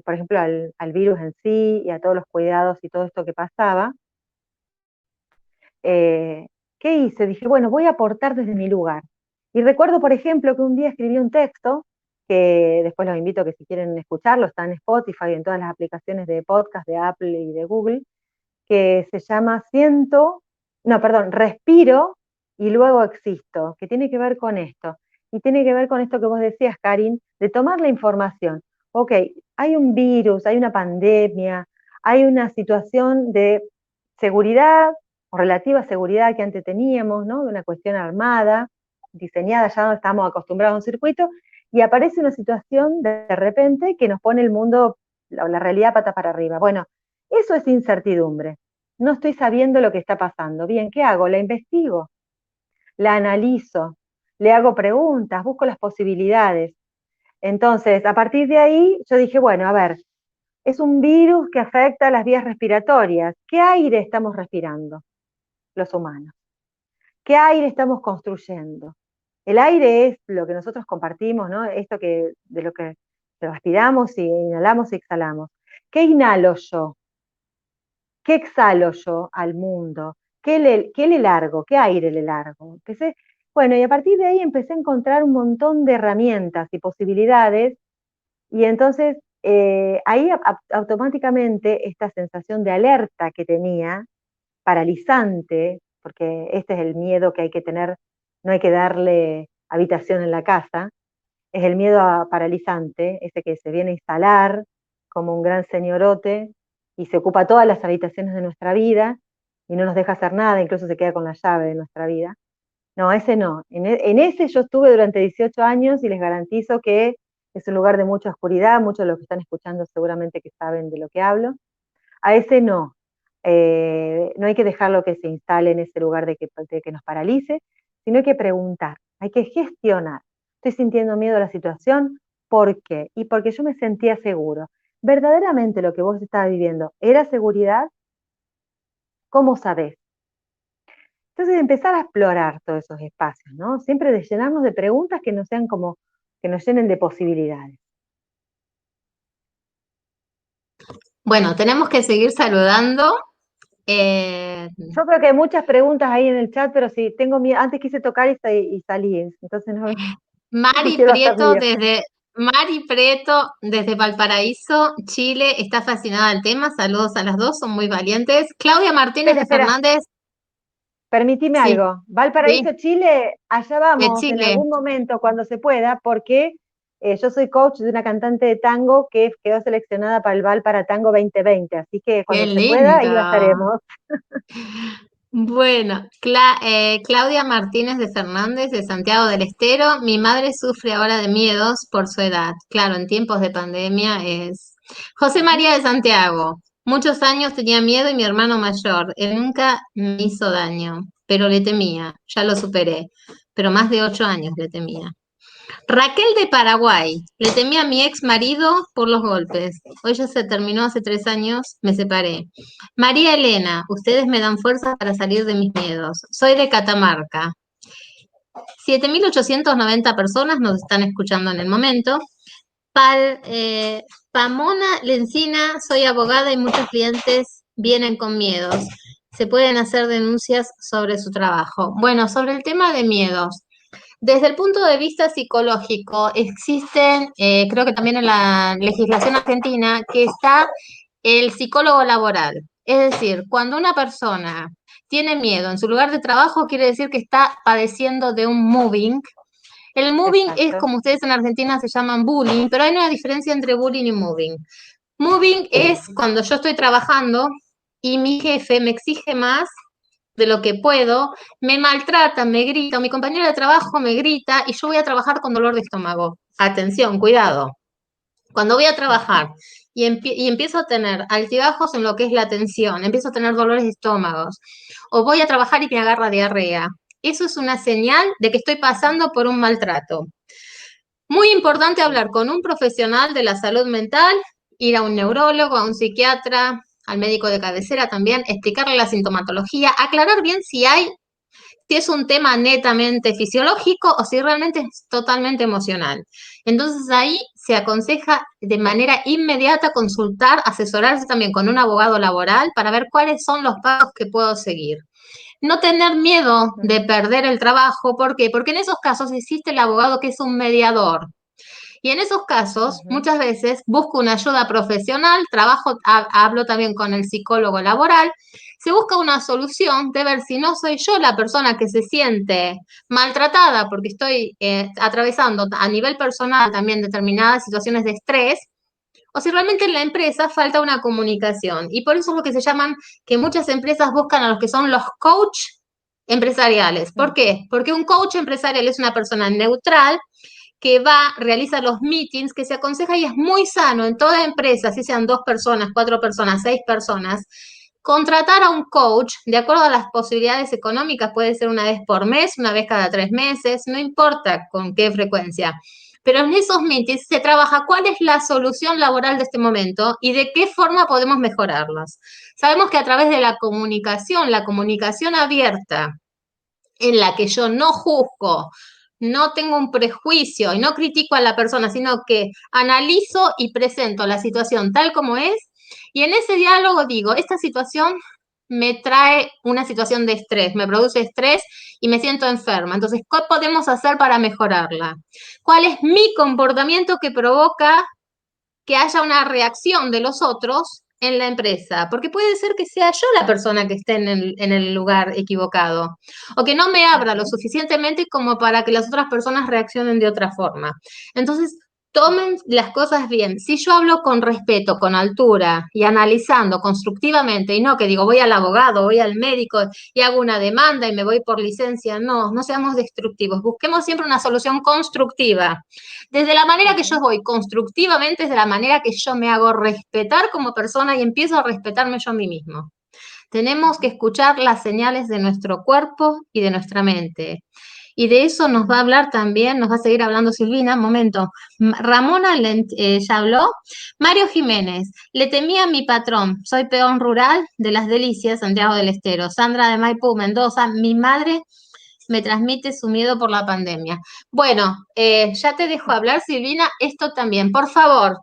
por ejemplo, al virus en sí y a todos los cuidados y todo esto que pasaba, eh, ¿qué hice? Dije, bueno, voy a aportar desde mi lugar. Y recuerdo, por ejemplo, que un día escribí un texto, que después los invito a que si quieren escucharlo, está en Spotify y en todas las aplicaciones de podcast de Apple y de Google, que se llama Respiro y luego existo, que tiene que ver con esto. Y tiene que ver con esto que vos decías, Karin, de tomar la información. Ok, hay un virus, hay una pandemia, hay una situación de seguridad o relativa seguridad que antes teníamos, ¿no? De una cuestión armada, diseñada, ya no estamos acostumbrados a un circuito, y aparece una situación de repente que nos pone el mundo, la realidad pata para arriba. Bueno, eso es incertidumbre. No estoy sabiendo lo que está pasando. Bien, ¿qué hago? La investigo, la analizo, le hago preguntas, busco las posibilidades. Entonces, a partir de ahí, yo dije, bueno, a ver, es un virus que afecta las vías respiratorias. ¿Qué aire estamos respirando los humanos? ¿Qué aire estamos construyendo? El aire es lo que nosotros compartimos, ¿no? Esto de lo que respiramos y inhalamos y exhalamos. ¿Qué inhalo yo? ¿Qué exhalo yo al mundo? ¿Qué le largo? ¿Qué aire le largo? Bueno, y a partir de ahí empecé a encontrar un montón de herramientas y posibilidades, y entonces ahí automáticamente esta sensación de alerta que tenía, paralizante, porque este es el miedo que hay que tener, no hay que darle habitación en la casa, es el miedo paralizante, ese que se viene a instalar como un gran señorote y se ocupa todas las habitaciones de nuestra vida y no nos deja hacer nada, incluso se queda con la llave de nuestra vida. No, ese no. En ese yo estuve durante 18 años y les garantizo que es un lugar de mucha oscuridad, muchos de los que están escuchando seguramente que saben de lo que hablo. A ese no. No hay que dejarlo que se instale en ese lugar de que nos paralice, sino hay que preguntar, hay que gestionar. Estoy sintiendo miedo a la situación, ¿por qué? Y porque yo me sentía seguro. ¿Verdaderamente lo que vos estabas viviendo era seguridad? ¿Cómo sabés? Entonces empezar a explorar todos esos espacios, ¿no? Siempre de llenarnos de preguntas que no sean como, que nos llenen de posibilidades. Bueno, tenemos que seguir saludando. Eh, Yo creo que hay muchas preguntas ahí en el chat, pero sí, tengo miedo. Antes quise tocar y salí, entonces no, no Mari quiero hacer Prieto lío. desde Mari Prieto desde Valparaíso, Chile, está fascinada del tema. Saludos a las dos, son muy valientes. Claudia Martínez Espera, de espera, Fernández, permitime sí, algo. Valparaíso, sí, Chile, allá de vamos en Chile. algún momento cuando se pueda, porque yo soy coach de una cantante de tango que quedó seleccionada para el Val para Tango 2020, así que Qué cuando se pueda, ahí la lindo. estaremos. Bueno, Claudia Martínez de Fernández de Santiago del Estero. Mi madre sufre ahora de miedos por su edad. Claro, en tiempos de pandemia es. José María de Santiago. Muchos años tenía miedo y mi hermano mayor. Él nunca me hizo daño, pero le temía. Ya lo superé. Pero más de 8 años le temía. Raquel de Paraguay. Le temía a mi ex marido por los golpes. Hoy ya se terminó hace 3 años, me separé. María Elena, ustedes me dan fuerza para salir de mis miedos. Soy de Catamarca. 7.890 personas nos están escuchando en el momento. Pamona Lencina, soy abogada y muchos clientes vienen con miedos. Se pueden hacer denuncias sobre su trabajo. Bueno, sobre el tema de miedos. Desde el punto de vista psicológico, existen, creo que también en la legislación argentina, que está el psicólogo laboral. Es decir, cuando una persona tiene miedo en su lugar de trabajo, quiere decir que está padeciendo de un moving. El moving es, Exacto. como ustedes en Argentina se llaman bullying, pero hay una diferencia entre bullying y moving. Moving es cuando yo estoy trabajando y mi jefe me exige más de lo que puedo, me maltrata, me grita, o mi compañero de trabajo me grita y yo voy a trabajar con dolor de estómago. Atención, cuidado. Cuando voy a trabajar y empiezo a tener altibajos en lo que es la atención, empiezo a tener dolores de estómagos, o voy a trabajar y me agarra diarrea, eso es una señal de que estoy pasando por un maltrato. Muy importante hablar con un profesional de la salud mental, ir a un neurólogo, a un psiquiatra, al médico de cabecera también, explicarle la sintomatología, aclarar bien si hay si es un tema netamente fisiológico o si realmente es totalmente emocional. Entonces ahí se aconseja de manera inmediata consultar, asesorarse también con un abogado laboral para ver cuáles son los pasos que puedo seguir. No tener miedo de perder el trabajo, ¿por qué? Porque en esos casos existe el abogado que es un mediador. Y en esos casos, Ujú. muchas veces busco una ayuda profesional, hablo también con el psicólogo laboral, se busca una solución de ver si no soy yo la persona que se siente maltratada porque estoy atravesando a nivel personal también determinadas situaciones de estrés, o si realmente en la empresa falta una comunicación. Y por eso es lo que se llaman, que muchas empresas buscan a los que son los coach empresariales. ¿Por qué? Porque un coach empresarial es una persona neutral que va, realiza los meetings, que se aconseja y es muy sano en toda empresa, si sean 2 personas, 4 personas, 6 personas, contratar a un coach de acuerdo a las posibilidades económicas, puede ser una vez por mes, una vez cada 3 meses, no importa con qué frecuencia. Pero en esos meetings se trabaja cuál es la solución laboral de este momento y de qué forma podemos mejorarlas. Sabemos que a través de la comunicación abierta, en la que yo no juzgo, no tengo un prejuicio y no critico a la persona, sino que analizo y presento la situación tal como es, y en ese diálogo digo, esta situación me trae una situación de estrés, me produce estrés y me siento enferma. Entonces, ¿qué podemos hacer para mejorarla? ¿Cuál es mi comportamiento que provoca que haya una reacción de los otros en la empresa? Porque puede ser que sea yo la persona que esté en el lugar equivocado, o que no me abra lo Ujú. suficientemente como para que las otras personas reaccionen de otra forma. Entonces, tomen las cosas bien. Si yo hablo con respeto, con altura y analizando constructivamente, y no que digo voy al abogado, voy al médico y hago una demanda y me voy por licencia, no, no seamos destructivos. Busquemos siempre una solución constructiva. Desde la manera que yo Ujú. voy constructivamente, desde la manera que yo me hago respetar como persona y empiezo a respetarme yo a mí mismo. Tenemos que Ujú. escuchar las señales de nuestro cuerpo y de nuestra mente. Y de eso nos va a hablar también, nos va a seguir hablando Silvina. Un momento. Ramona ya habló. Mario Jiménez, le temía a mi patrón. Soy peón rural de Las Delicias, Santiago del Estero. Sandra de Maipú, Mendoza. Mi madre me transmite su miedo por la pandemia. Bueno, ya te dejo hablar, Silvina, esto también, por favor.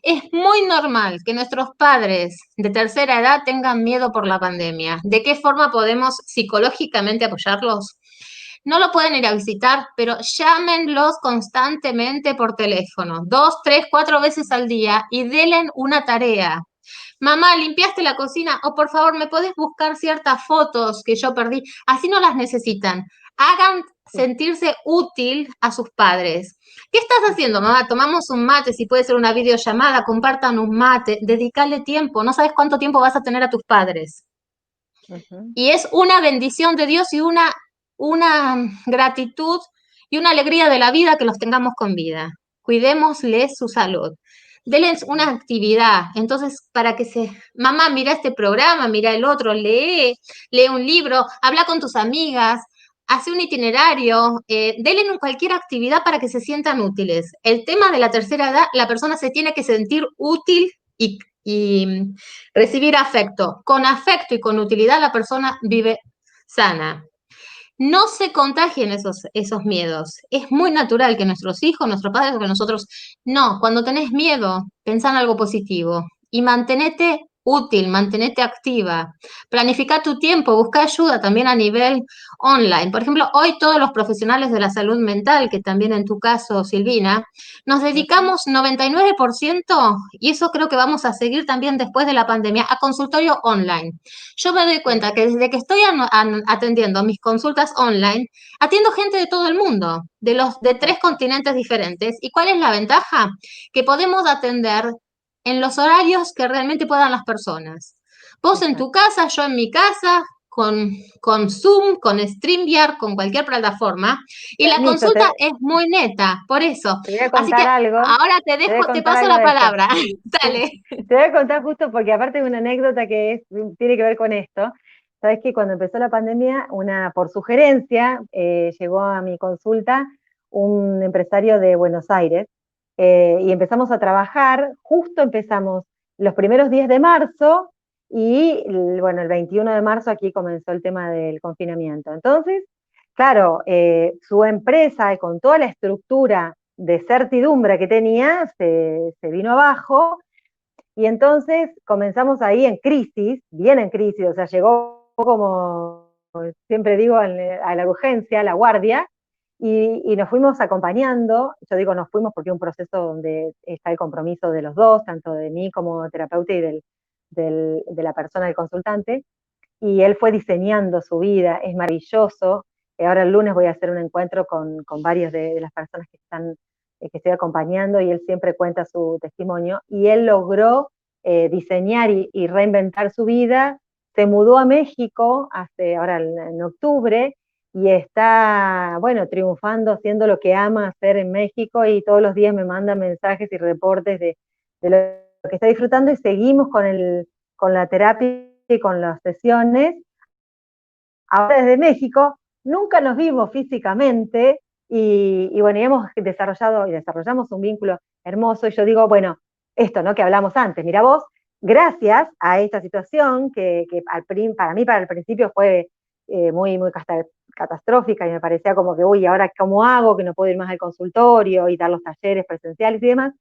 Es muy normal que nuestros padres de tercera edad tengan miedo por la pandemia. ¿De qué forma podemos psicológicamente apoyarlos? No lo pueden ir a visitar, pero llámenlos constantemente por teléfono, 2, 3, 4 veces al día y denle una tarea. Mamá, ¿limpiaste la cocina? O por favor, ¿me podés buscar ciertas fotos que yo perdí? Así no las necesitan. Hagan sentirse útil a sus padres. ¿Qué estás haciendo, mamá? Tomamos un mate, si puede ser una videollamada, compartan un mate, dedicale tiempo. No sabes cuánto tiempo vas a tener a tus padres. Ujú. Y es una bendición de Dios y una gratitud y una alegría de la vida que los tengamos con vida. Cuidémosles su salud. Denles una actividad. Entonces, para que mamá, mira este programa, mira el otro, lee un libro, habla con tus amigas, hace un itinerario, denle cualquier actividad para que se sientan útiles. El tema de la tercera edad, la persona se tiene que sentir útil y recibir afecto. Con afecto y con utilidad la persona vive sana. No se contagien esos miedos. Es muy natural que nuestros hijos, nuestros padres o que nosotros, no, cuando tenés miedo, pensá en algo positivo y mantenete útil, mantenete activa. Planifica tu tiempo, busca ayuda también a nivel online. Por ejemplo, hoy todos los profesionales de la salud mental, que también en tu caso, Silvina, nos Ujú. dedicamos 99%, y eso creo que vamos a seguir también después de la pandemia, a consultorio online. Yo me doy cuenta que desde que estoy atendiendo mis consultas online, atiendo gente de todo el mundo, de 3 continentes diferentes. ¿Y cuál es la ventaja? Que podemos atender en los horarios que realmente puedan las personas. Vos en tu Exacto. casa, yo en mi casa, con Zoom, con StreamYard, con cualquier plataforma, y la Listo, consulta es muy neta, por eso. te voy a Así que contar algo, ahora te voy a te contar paso algo la de esto. palabra. Sí, Dale. te voy a contar justo porque aparte de una anécdota tiene que ver con esto. Sabes que cuando empezó la pandemia, por sugerencia, llegó a mi consulta un empresario de Buenos Aires, y empezamos a trabajar, justo empezamos los primeros días de marzo y bueno, el 21 de marzo aquí comenzó el tema del confinamiento. Entonces, claro, su empresa y con toda la estructura de certidumbre que tenía se vino abajo y entonces comenzamos ahí en crisis, bien en crisis, o sea, llegó como siempre digo a la urgencia, a la guardia, y nos fuimos acompañando, yo digo nos fuimos porque es un proceso donde está el compromiso de los dos, tanto de mí como terapeuta y de la persona, del consultante, y él fue diseñando su vida, es maravilloso. Ahora el lunes voy a hacer un encuentro con varias de las personas que están, que estoy acompañando, y él siempre cuenta su testimonio, y él logró diseñar y reinventar su vida, se mudó a México hace, ahora en octubre, y está, bueno, triunfando, haciendo lo que ama hacer en México, y todos los días me manda mensajes y reportes de lo que está disfrutando, y seguimos con la terapia y con las sesiones, ahora desde México, nunca nos vimos físicamente, y bueno, y hemos desarrollado y desarrollamos un vínculo hermoso, y yo digo, bueno, esto, ¿no? Que hablamos antes, mira vos, gracias a esta situación que para mí, para el principio fue muy catastrófica, y me parecía como que, uy, ¿ahora cómo hago? Que no puedo ir más al consultorio y dar los talleres presenciales y demás.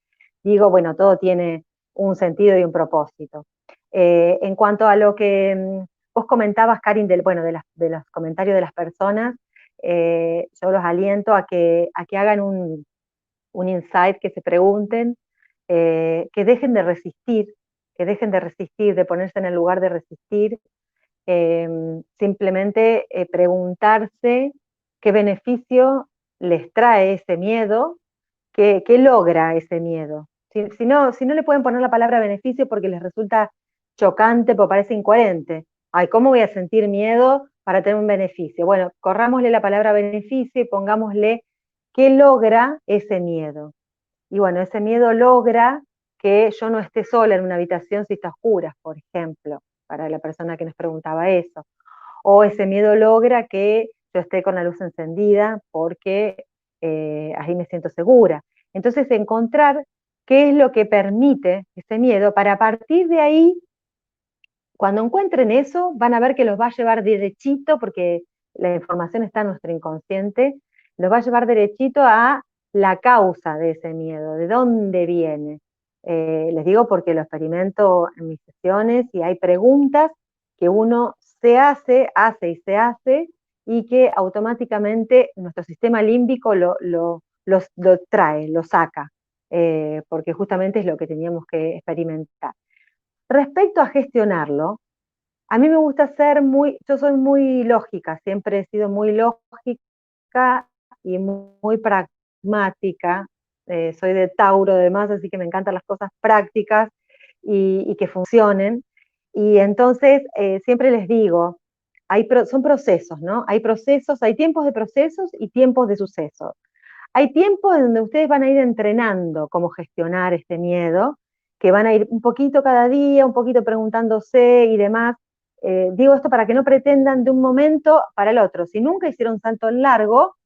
Digo, bueno, todo tiene un sentido y un propósito. En cuanto a lo que vos comentabas, Karin, bueno, de los comentarios de las personas, yo los aliento a que hagan un insight, que se pregunten, que dejen de resistir, de ponerse en el lugar de resistir, simplemente preguntarse qué beneficio les trae ese miedo, qué logra ese miedo. Si no le pueden poner la palabra beneficio porque les resulta chocante, porque parece incoherente. Ay, ¿cómo voy a sentir miedo para tener un beneficio? Bueno, corrámosle la palabra beneficio y pongámosle qué logra ese miedo. Y bueno, ese miedo logra que yo no esté sola en una habitación si está oscura, por ejemplo, para la persona que nos preguntaba eso. O ese miedo logra que yo esté con la luz encendida porque ahí me siento segura. Entonces, encontrar qué es lo que permite ese miedo, para a partir de ahí, cuando encuentren eso, van a ver que los va a llevar derechito, porque la información está en nuestro inconsciente, los va a llevar derechito a la causa de ese miedo, de dónde viene. Les digo porque lo experimento en mis sesiones, y hay preguntas que uno hace y se hace, y que automáticamente nuestro sistema límbico lo trae, lo saca, porque justamente es lo que teníamos que experimentar. Respecto a gestionarlo, a mí me gusta yo soy muy lógica, siempre he sido muy lógica y muy pragmática. Soy de Tauro además, así que me encantan las cosas prácticas y que funcionen. Y entonces siempre les digo, son procesos, ¿no? Hay procesos, hay tiempos de procesos y tiempos de sucesos. Hay tiempos en donde ustedes van a ir entrenando cómo gestionar este miedo, que van a ir un poquito cada día, un poquito preguntándose y demás. Digo esto para que no pretendan de un momento para el otro. Si nunca hicieron un salto largo,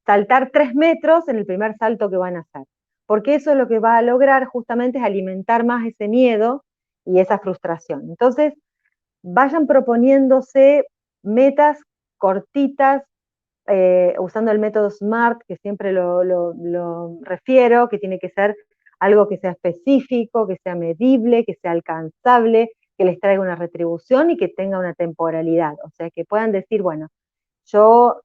saltar 3 metros en el primer salto que van a hacer. Porque eso es lo que va a lograr justamente, es alimentar más ese miedo y esa frustración. Entonces, vayan proponiéndose metas cortitas, usando el método SMART, que siempre lo refiero, que tiene que ser algo que sea específico, que sea medible, que sea alcanzable, que les traiga una retribución y que tenga una temporalidad. O sea, que puedan decir, bueno, yo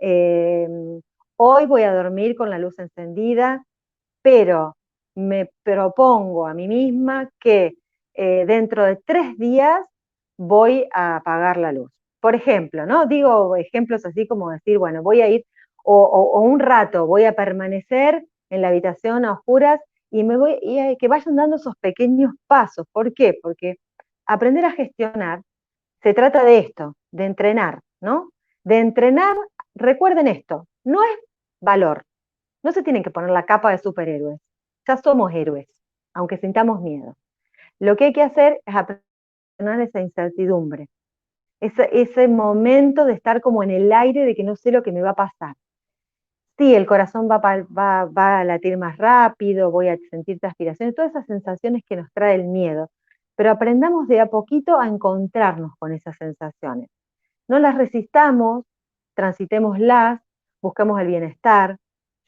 hoy voy a dormir con la luz encendida, pero me propongo a mí misma que dentro de 3 días voy a apagar la luz. Por ejemplo, ¿no? Digo ejemplos así como decir, bueno, voy a ir, o un rato voy a permanecer en la habitación a oscuras, y que vayan dando esos pequeños pasos. ¿Por qué? Porque aprender a gestionar se trata de esto, de entrenar, ¿no? De entrenar, recuerden esto, no es valor, no se tienen que poner la capa de superhéroes, ya somos héroes, aunque sintamos miedo. Lo que hay que hacer es aprender esa incertidumbre, ese momento de estar como en el aire, de que no sé lo que me va a pasar. Sí, el corazón va a latir más rápido, voy a sentir transpiración, todas esas sensaciones que nos trae el miedo, pero aprendamos de a poquito a encontrarnos con esas sensaciones. No las resistamos, transitémoslas, busquemos el bienestar.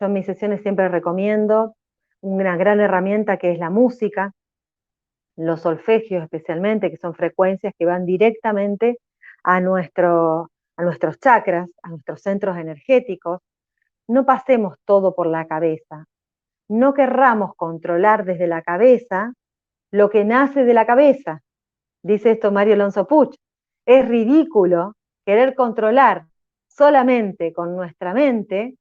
Yo en mis sesiones siempre recomiendo una gran herramienta que es la música, los solfegios especialmente, que son frecuencias que van directamente a, a nuestros chakras, a nuestros centros energéticos. No pasemos todo por la cabeza, no querramos controlar desde la cabeza lo que nace de la cabeza, dice esto Mario Alonso Puig. Es ridículo querer controlar solamente con nuestra mente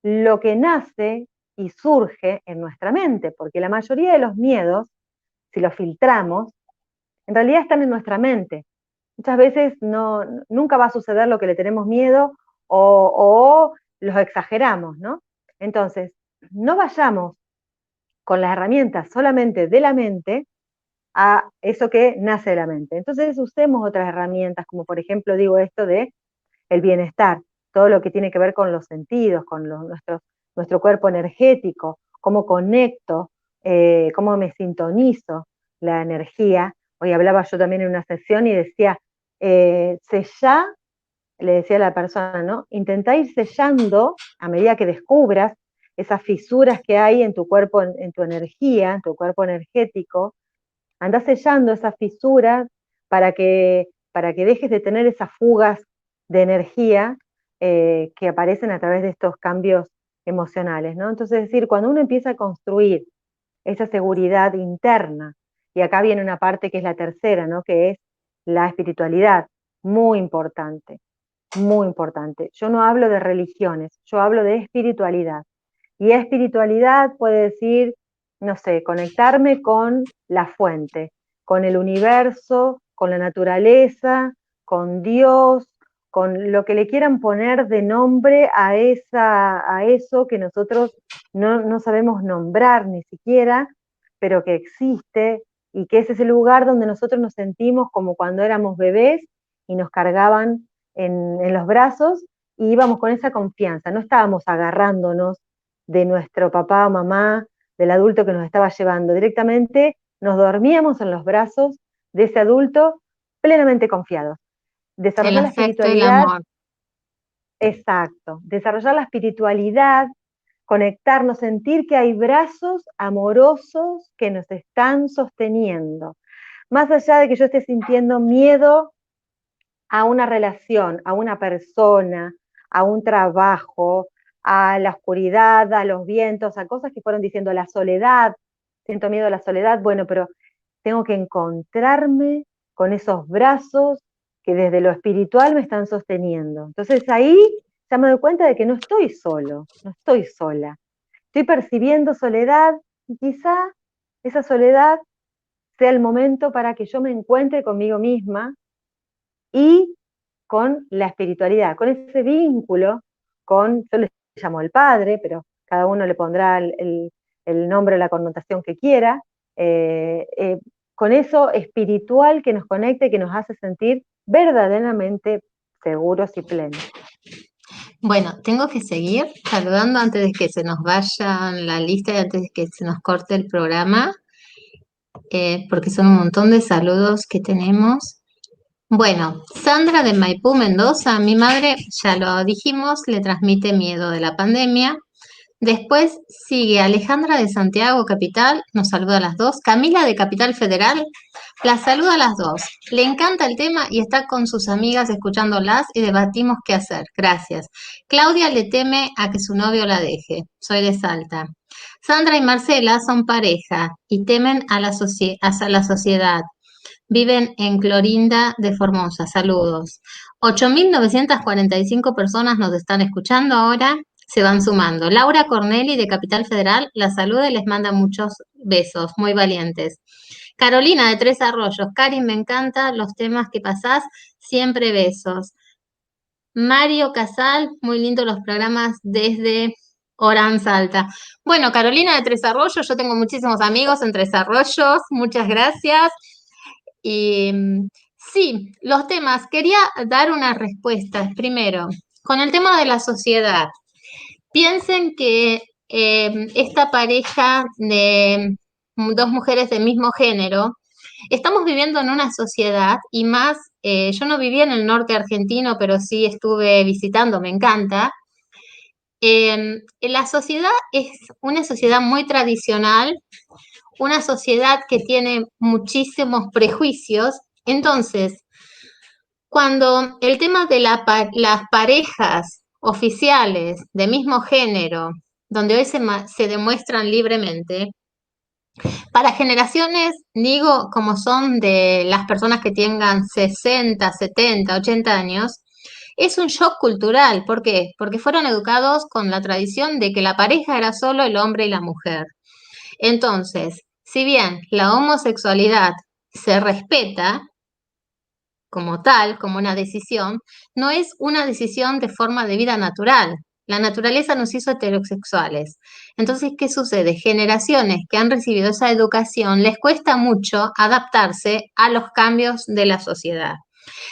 lo que nace y surge en nuestra mente, porque la mayoría de los miedos, si los filtramos, en realidad están en nuestra mente. Muchas veces nunca va a suceder lo que le tenemos miedo o los exageramos, ¿no? Entonces, no vayamos con las herramientas solamente de la mente a eso que nace de la mente. Entonces usemos otras herramientas, como por ejemplo digo esto de el bienestar, todo lo que tiene que ver con los sentidos, con nuestro cuerpo energético, cómo conecto, cómo me sintonizo la energía. Hoy hablaba yo también en una sesión y decía, sella, le decía a la persona, ¿no? Intentá ir sellando a medida que descubras esas fisuras que hay en tu cuerpo, en tu energía, en tu cuerpo energético, andá sellando esas fisuras para que dejes de tener esas fugas de energía que aparecen a través de estos cambios emocionales, ¿no? Entonces, es decir, cuando uno empieza a construir esa seguridad interna, y acá viene una parte que es la tercera, ¿no? Que es la espiritualidad, muy importante, muy importante. Yo no hablo de religiones, yo hablo de espiritualidad. Y espiritualidad puede decir, no sé, conectarme con la fuente, con el universo, con la naturaleza, con Dios, con lo que le quieran poner de nombre a eso que nosotros no sabemos nombrar ni siquiera, pero que existe y que es ese lugar donde nosotros nos sentimos como cuando éramos bebés y nos cargaban en los brazos y íbamos con esa confianza, no estábamos agarrándonos de nuestro papá o mamá, del adulto que nos estaba llevando. Directamente nos dormíamos en los brazos de ese adulto plenamente confiados. El Desarrollar la afecto y el espiritualidad, amor. exacto, desarrollar la espiritualidad, conectarnos, sentir que hay brazos amorosos que nos están sosteniendo. Más allá de que yo esté sintiendo miedo a una relación, a una persona, a un trabajo, a la oscuridad, a los vientos, a cosas que fueron diciendo, la soledad, siento miedo a la soledad, bueno, pero tengo que encontrarme con esos brazos que desde lo espiritual me están sosteniendo. Entonces ahí ya me doy cuenta de que no estoy solo, no estoy sola. Estoy percibiendo soledad y quizá esa soledad sea el momento para que yo me encuentre conmigo misma y con la espiritualidad, con ese vínculo, yo le llamo el Padre, pero cada uno le pondrá el nombre o la connotación que quiera, con eso espiritual que nos conecta y que nos hace sentir verdaderamente seguros y plenos. Bueno, tengo que seguir saludando antes de que se nos vaya la lista y antes de que se nos corte el programa, porque son un montón de saludos que tenemos. Bueno, Sandra de Maipú, Mendoza, mi madre, ya lo dijimos, le transmite miedo de la pandemia. Después sigue Alejandra de Santiago, Capital, nos saluda a las dos. Camila de Capital Federal, las saluda a las dos. Le encanta el tema y está con sus amigas escuchándolas y debatimos qué hacer. Gracias. Claudia le teme a que su novio la deje. Soy de Salta. Sandra y Marcela son pareja y temen a a la sociedad. Viven en Clorinda de Formosa. Saludos. 8.945 personas nos están escuchando ahora. Se van sumando. Laura Corneli de Capital Federal la saluda y les manda muchos besos, muy valientes. Carolina de Tres Arroyos. Karin, me encanta los temas que pasás. Siempre besos. Mario Casal, muy lindo los programas desde Orán, Salta. Bueno, Carolina de Tres Arroyos, yo tengo muchísimos amigos en Tres Arroyos. Muchas gracias. Y sí, los temas, quería dar unas respuestas. Primero, con el tema de la sociedad. Piensen que esta pareja de dos mujeres del mismo género, estamos viviendo en una sociedad y más, yo no vivía en el norte argentino, pero sí estuve visitando, me encanta, La sociedad es una sociedad muy tradicional, una sociedad que tiene muchísimos prejuicios. Entonces, cuando el tema de las parejas oficiales de mismo género, donde hoy se demuestran libremente, para generaciones, digo, como son de las personas que tengan 60, 70, 80 años, es un shock cultural. ¿Por qué? Porque fueron educados con la tradición de que la pareja era solo el hombre y la mujer. Entonces, si bien la homosexualidad se respeta como tal, como una decisión, no es una decisión de forma de vida natural. La naturaleza nos hizo heterosexuales. Entonces, ¿qué sucede? Generaciones que han recibido esa educación les cuesta mucho adaptarse a los cambios de la sociedad.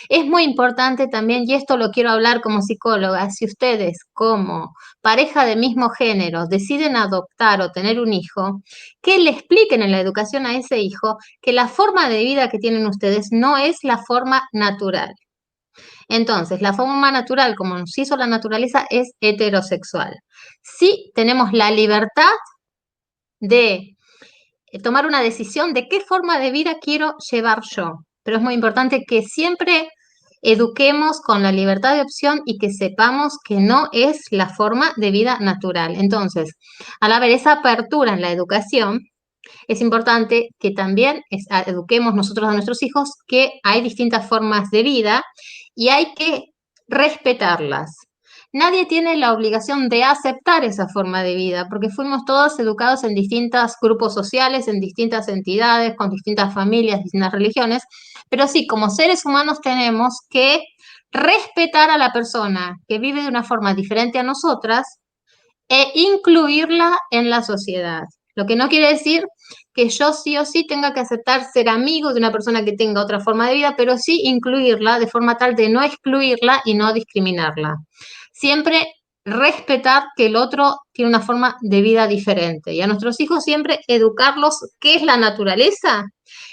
Es muy importante también, y esto lo quiero hablar como psicóloga, si ustedes como pareja de mismo género deciden adoptar o tener un hijo, que le expliquen en la educación a ese hijo que la forma de vida que tienen ustedes no es la forma natural. Entonces, la forma natural, como nos hizo la naturaleza, es heterosexual. Sí tenemos la libertad de tomar una decisión de qué forma de vida quiero llevar yo. Pero es muy importante que siempre eduquemos con la libertad de opción y que sepamos que no es la forma de vida natural. Entonces, al haber esa apertura en la educación, es importante que también eduquemos nosotros a nuestros hijos que hay distintas formas de vida y hay que respetarlas. Nadie tiene la obligación de aceptar esa forma de vida, porque fuimos todos educados en distintos grupos sociales, en distintas entidades, con distintas familias, distintas religiones, pero sí, como seres humanos tenemos que respetar a la persona que vive de una forma diferente a nosotras e incluirla en la sociedad. Lo que no quiere decir que yo sí o sí tenga que aceptar ser amigo de una persona que tenga otra forma de vida, pero sí incluirla de forma tal de no excluirla y no discriminarla. Siempre respetar que el otro tiene una forma de vida diferente y a nuestros hijos siempre educarlos qué es la naturaleza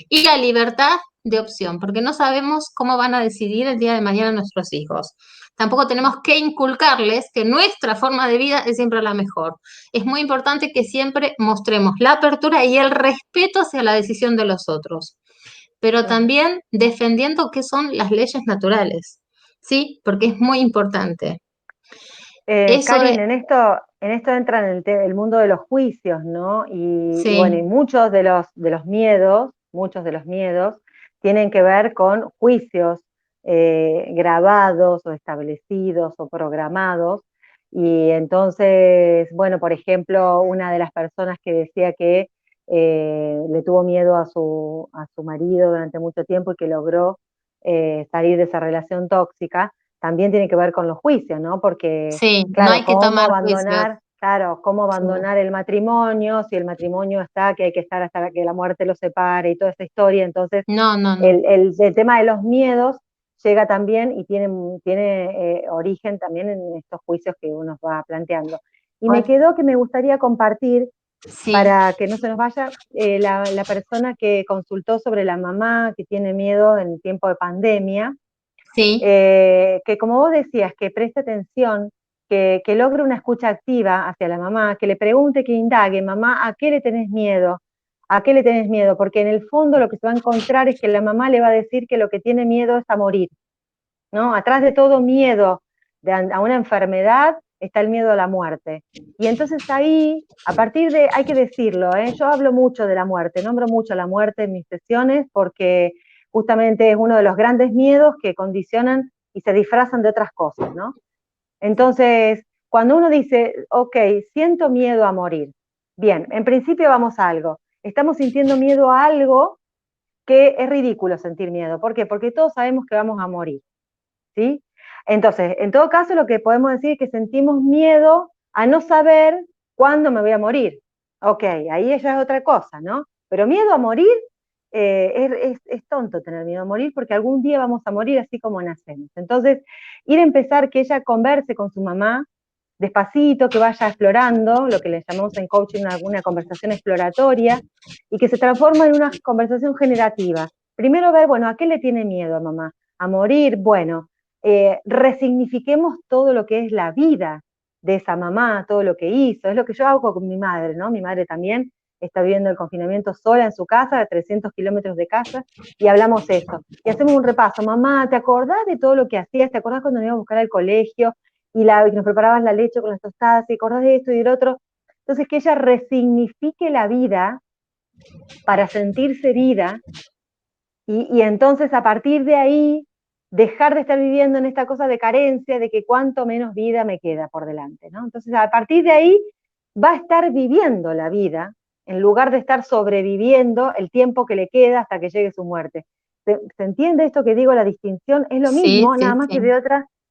y la libertad de opción, porque no sabemos cómo van a decidir el día de mañana nuestros hijos. Tampoco tenemos que inculcarles que nuestra forma de vida es siempre la mejor. Es muy importante que siempre mostremos la apertura y el respeto hacia la decisión de los otros, pero también defendiendo qué son las leyes naturales, ¿sí? Porque es muy importante. Eso es, Carmen, en esto entra en el mundo de los juicios, ¿no? Y bueno, y sí, muchos de los miedos tienen que ver con juicios grabados o establecidos o programados. Y entonces, bueno, por ejemplo, una de las personas que decía que le tuvo miedo a su marido durante mucho tiempo y que logró salir de esa relación tóxica, también tiene que ver con los juicios, ¿no? Porque sí, no claro, hay que tomar juicios. cómo Sí. abandonar el matrimonio, si el matrimonio está, que hay que estar hasta que la muerte los separe y toda esa historia. Entonces, No, no, no. el tema de los miedos llega también y tiene origen también en estos juicios que uno va planteando. Y me quedó que me gustaría compartir, Sí, para que no se nos vaya, la persona que consultó sobre la mamá que tiene miedo en tiempo de pandemia, sí, que como vos decías, que preste atención, que logre una escucha activa hacia la mamá, que le pregunte, que indague, mamá, ¿a qué le tenés miedo? ¿A qué le tenés miedo? Porque en el fondo lo que se va a encontrar es que la mamá le va a decir que lo que tiene miedo es a morir, ¿no? Atrás de todo miedo a una enfermedad está el miedo a la muerte. Y entonces ahí, a partir de, hay que decirlo, ¿eh? Yo hablo mucho de la muerte, nombro mucho la muerte en mis sesiones porque justamente es uno de los grandes miedos que condicionan y se disfrazan de otras cosas, ¿no? Entonces, cuando uno dice, ok, siento miedo a morir, bien, en principio vamos a algo. Estamos sintiendo miedo a algo que es ridículo sentir miedo. ¿Por qué? Porque todos sabemos que vamos a morir. ¿Sí? Entonces, en todo caso, lo que podemos decir es que sentimos miedo a no saber cuándo me voy a morir. Ok, ahí ya es otra cosa, ¿no? Pero miedo a morir, es tonto tener miedo a morir porque algún día vamos a morir así como nacemos. Entonces, ir a empezar que ella converse con su mamá despacito, que vaya explorando, lo que le llamamos en coaching una conversación exploratoria, y que se transforma en una conversación generativa. Primero ver, bueno, ¿a qué le tiene miedo a mamá? A morir, bueno, resignifiquemos todo lo que es la vida. de esa mamá, todo lo que hizo. Es lo que yo hago con mi madre, ¿no? Mi madre también está viviendo el confinamiento sola en su casa, a 300 kilómetros de casa, y hablamos eso. Y hacemos un repaso. Mamá, ¿te acordás de todo lo que hacías? ¿Te acordás cuando nos íbamos a buscar al colegio y nos preparabas la leche con las tostadas? ¿Te acordás de esto y del otro? Entonces, que ella resignifique la vida para sentirse vida y entonces a partir de ahí dejar de estar viviendo en esta cosa de carencia, de que cuánto menos vida me queda por delante, ¿no? Entonces a partir de ahí va a estar viviendo la vida en lugar de estar sobreviviendo el tiempo que le queda hasta que llegue su muerte. ¿Se entiende esto que digo? La distinción es lo Sí, mismo, sí, nada más sí. que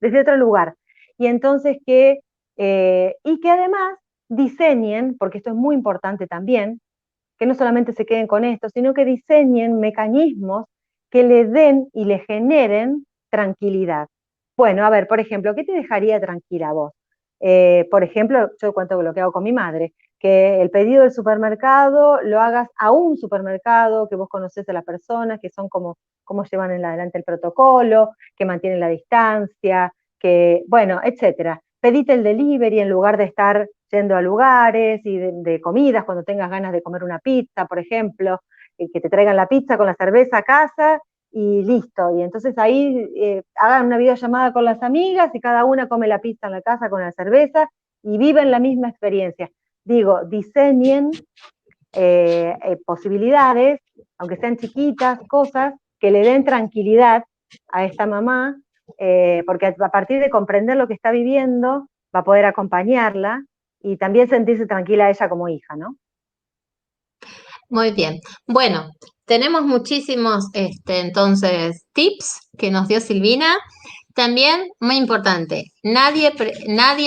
desde otro lugar. Y entonces y que además diseñen, porque esto es muy importante también, que no solamente se queden con esto, sino que diseñen mecanismos que le den y le generen tranquilidad. Bueno, a ver, por ejemplo, ¿qué te dejaría tranquila a vos? Por ejemplo, yo cuento lo que hago con mi madre, que el pedido del supermercado lo hagas a un supermercado, que vos conocés a las personas, que son como llevan en adelante el protocolo, que mantienen la distancia, que, bueno, etcétera. Pedite el delivery en lugar de estar yendo a lugares y de comidas, cuando tengas ganas de comer una pizza, por ejemplo, que te traigan la pizza con la cerveza a casa y listo. Y entonces ahí hagan una videollamada con las amigas y cada una come la pizza en la casa con la cerveza y viven la misma experiencia. Digo, diseñen posibilidades, aunque sean chiquitas, cosas que le den tranquilidad a esta mamá, porque a partir de comprender lo que está viviendo, va a poder acompañarla y también sentirse tranquila ella como hija, ¿no? Muy bien. Bueno, tenemos muchísimos, entonces, tips que nos dio Silvina. También, muy importante, nadie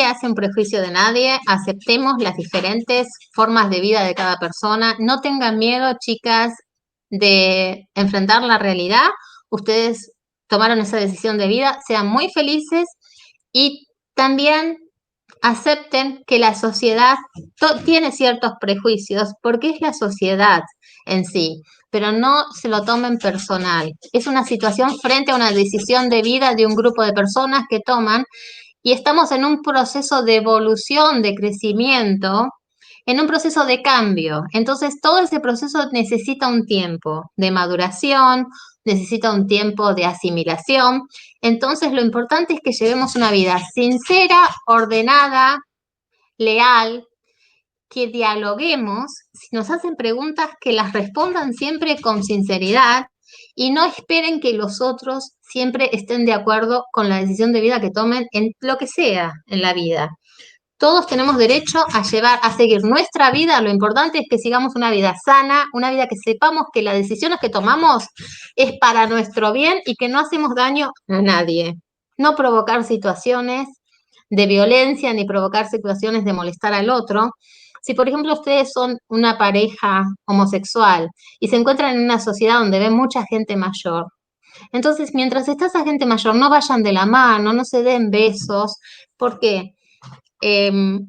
hace un prejuicio de nadie, aceptemos las diferentes formas de vida de cada persona, no tengan miedo, chicas, de enfrentar la realidad. Ustedes tomaron esa decisión de vida, sean muy felices y también acepten que la sociedad tiene ciertos prejuicios porque es la sociedad en sí, pero no se lo tomen personal. Es una situación frente a una decisión de vida de un grupo de personas que toman y estamos en un proceso de evolución, de crecimiento, en un proceso de cambio. Entonces, todo ese proceso necesita un tiempo de maduración, necesita un tiempo de asimilación. Entonces, lo importante es que llevemos una vida sincera, ordenada, leal, que dialoguemos, si nos hacen preguntas, que las respondan siempre con sinceridad y no esperen que los otros siempre estén de acuerdo con la decisión de vida que tomen en lo que sea en la vida. Todos tenemos derecho a seguir nuestra vida. Lo importante es que sigamos una vida sana, una vida que sepamos que las decisiones que tomamos es para nuestro bien y que no hacemos daño a nadie. No provocar situaciones de violencia ni provocar situaciones de molestar al otro. Si, por ejemplo, ustedes son una pareja homosexual y se encuentran en una sociedad donde ven mucha gente mayor, entonces mientras está esa gente mayor, no vayan de la mano, no se den besos. ¿Por qué?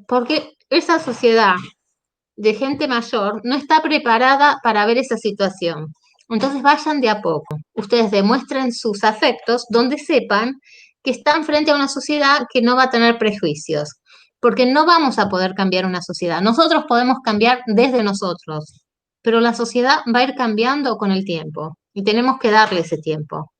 Porque esa sociedad de gente mayor no está preparada para ver esa situación. Entonces vayan de a poco. Ustedes demuestren sus afectos donde sepan que están frente a una sociedad que no va a tener prejuicios, porque no vamos a poder cambiar una sociedad. Nosotros podemos cambiar desde nosotros, pero la sociedad va a ir cambiando con el tiempo y tenemos que darle ese tiempo.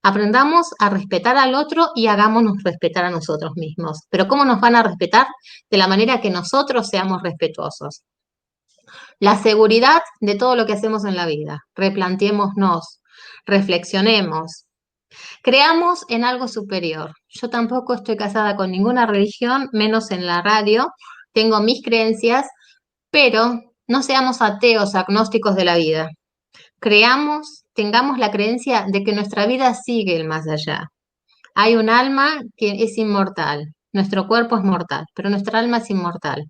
Aprendamos a respetar al otro y hagámonos respetar a nosotros mismos. Pero ¿cómo nos van a respetar? De la manera que nosotros seamos respetuosos. La seguridad de todo lo que hacemos en la vida. Replanteémonos, reflexionemos, creamos en algo superior. Yo tampoco estoy casada con ninguna religión, menos en la radio. Tengo mis creencias, pero no seamos ateos, agnósticos de la vida. Creamos, tengamos la creencia de que nuestra vida sigue el más allá. Hay un alma que es inmortal. Nuestro cuerpo es mortal, pero nuestra alma es inmortal.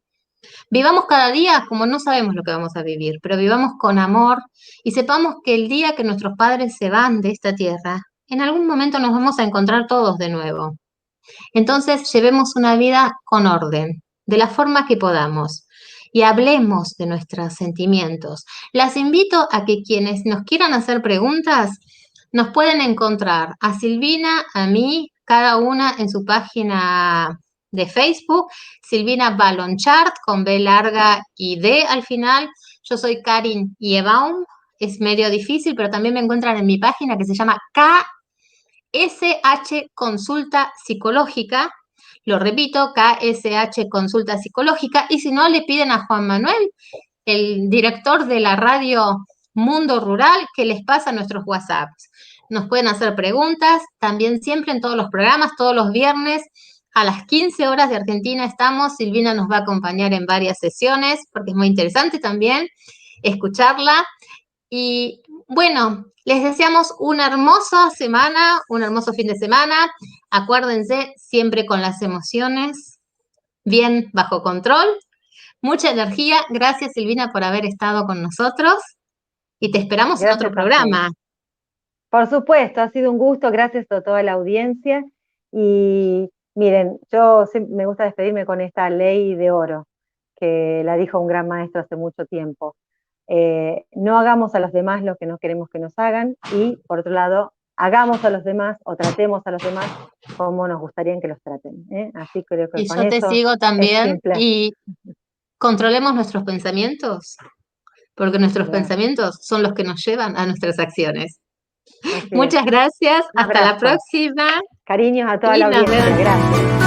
Vivamos cada día como no sabemos lo que vamos a vivir, pero vivamos con amor y sepamos que el día que nuestros padres se van de esta tierra, en algún momento nos vamos a encontrar todos de nuevo. Entonces, llevemos una vida con orden, de la forma que podamos, y hablemos de nuestros sentimientos. Las invito a que quienes nos quieran hacer preguntas, nos pueden encontrar a Silvina, a mí, cada una en su página de Facebook, Silvina Balonchart con B larga y D al final. Yo soy Karin Yebaum, es medio difícil, pero también me encuentran en mi página que se llama KSH Consulta Psicológica. Lo repito, KSH Consulta Psicológica. Y si no, le piden a Juan Manuel, el director de la radio Mundo Rural, que les pasa nuestros WhatsApps. Nos pueden hacer preguntas, también siempre en todos los programas, todos los viernes a las 15 horas de Argentina estamos. Silvina nos va a acompañar en varias sesiones, porque es muy interesante también escucharla. Y bueno, les deseamos una hermosa semana, un hermoso fin de semana. Acuérdense, siempre con las emociones bien bajo control. Mucha energía. Gracias, Silvina, por haber estado con nosotros y te esperamos en otro Gracias a ustedes. programa. Por supuesto, ha sido un gusto, gracias a toda la audiencia. Y miren, me gusta despedirme con esta ley de oro, que la dijo un gran maestro hace mucho tiempo. No hagamos a los demás lo que no queremos que nos hagan y, por otro lado, hagamos a los demás o tratemos a los demás como nos gustaría que los traten. Así creo que Y con yo te eso sigo es también simple. y controlemos nuestros pensamientos, porque nuestros Bien, pensamientos son los que nos llevan a nuestras acciones. así es. Muchas gracias, Un hasta la abrazo. próxima Cariños a toda y la nos audiencia. vemos. Gracias.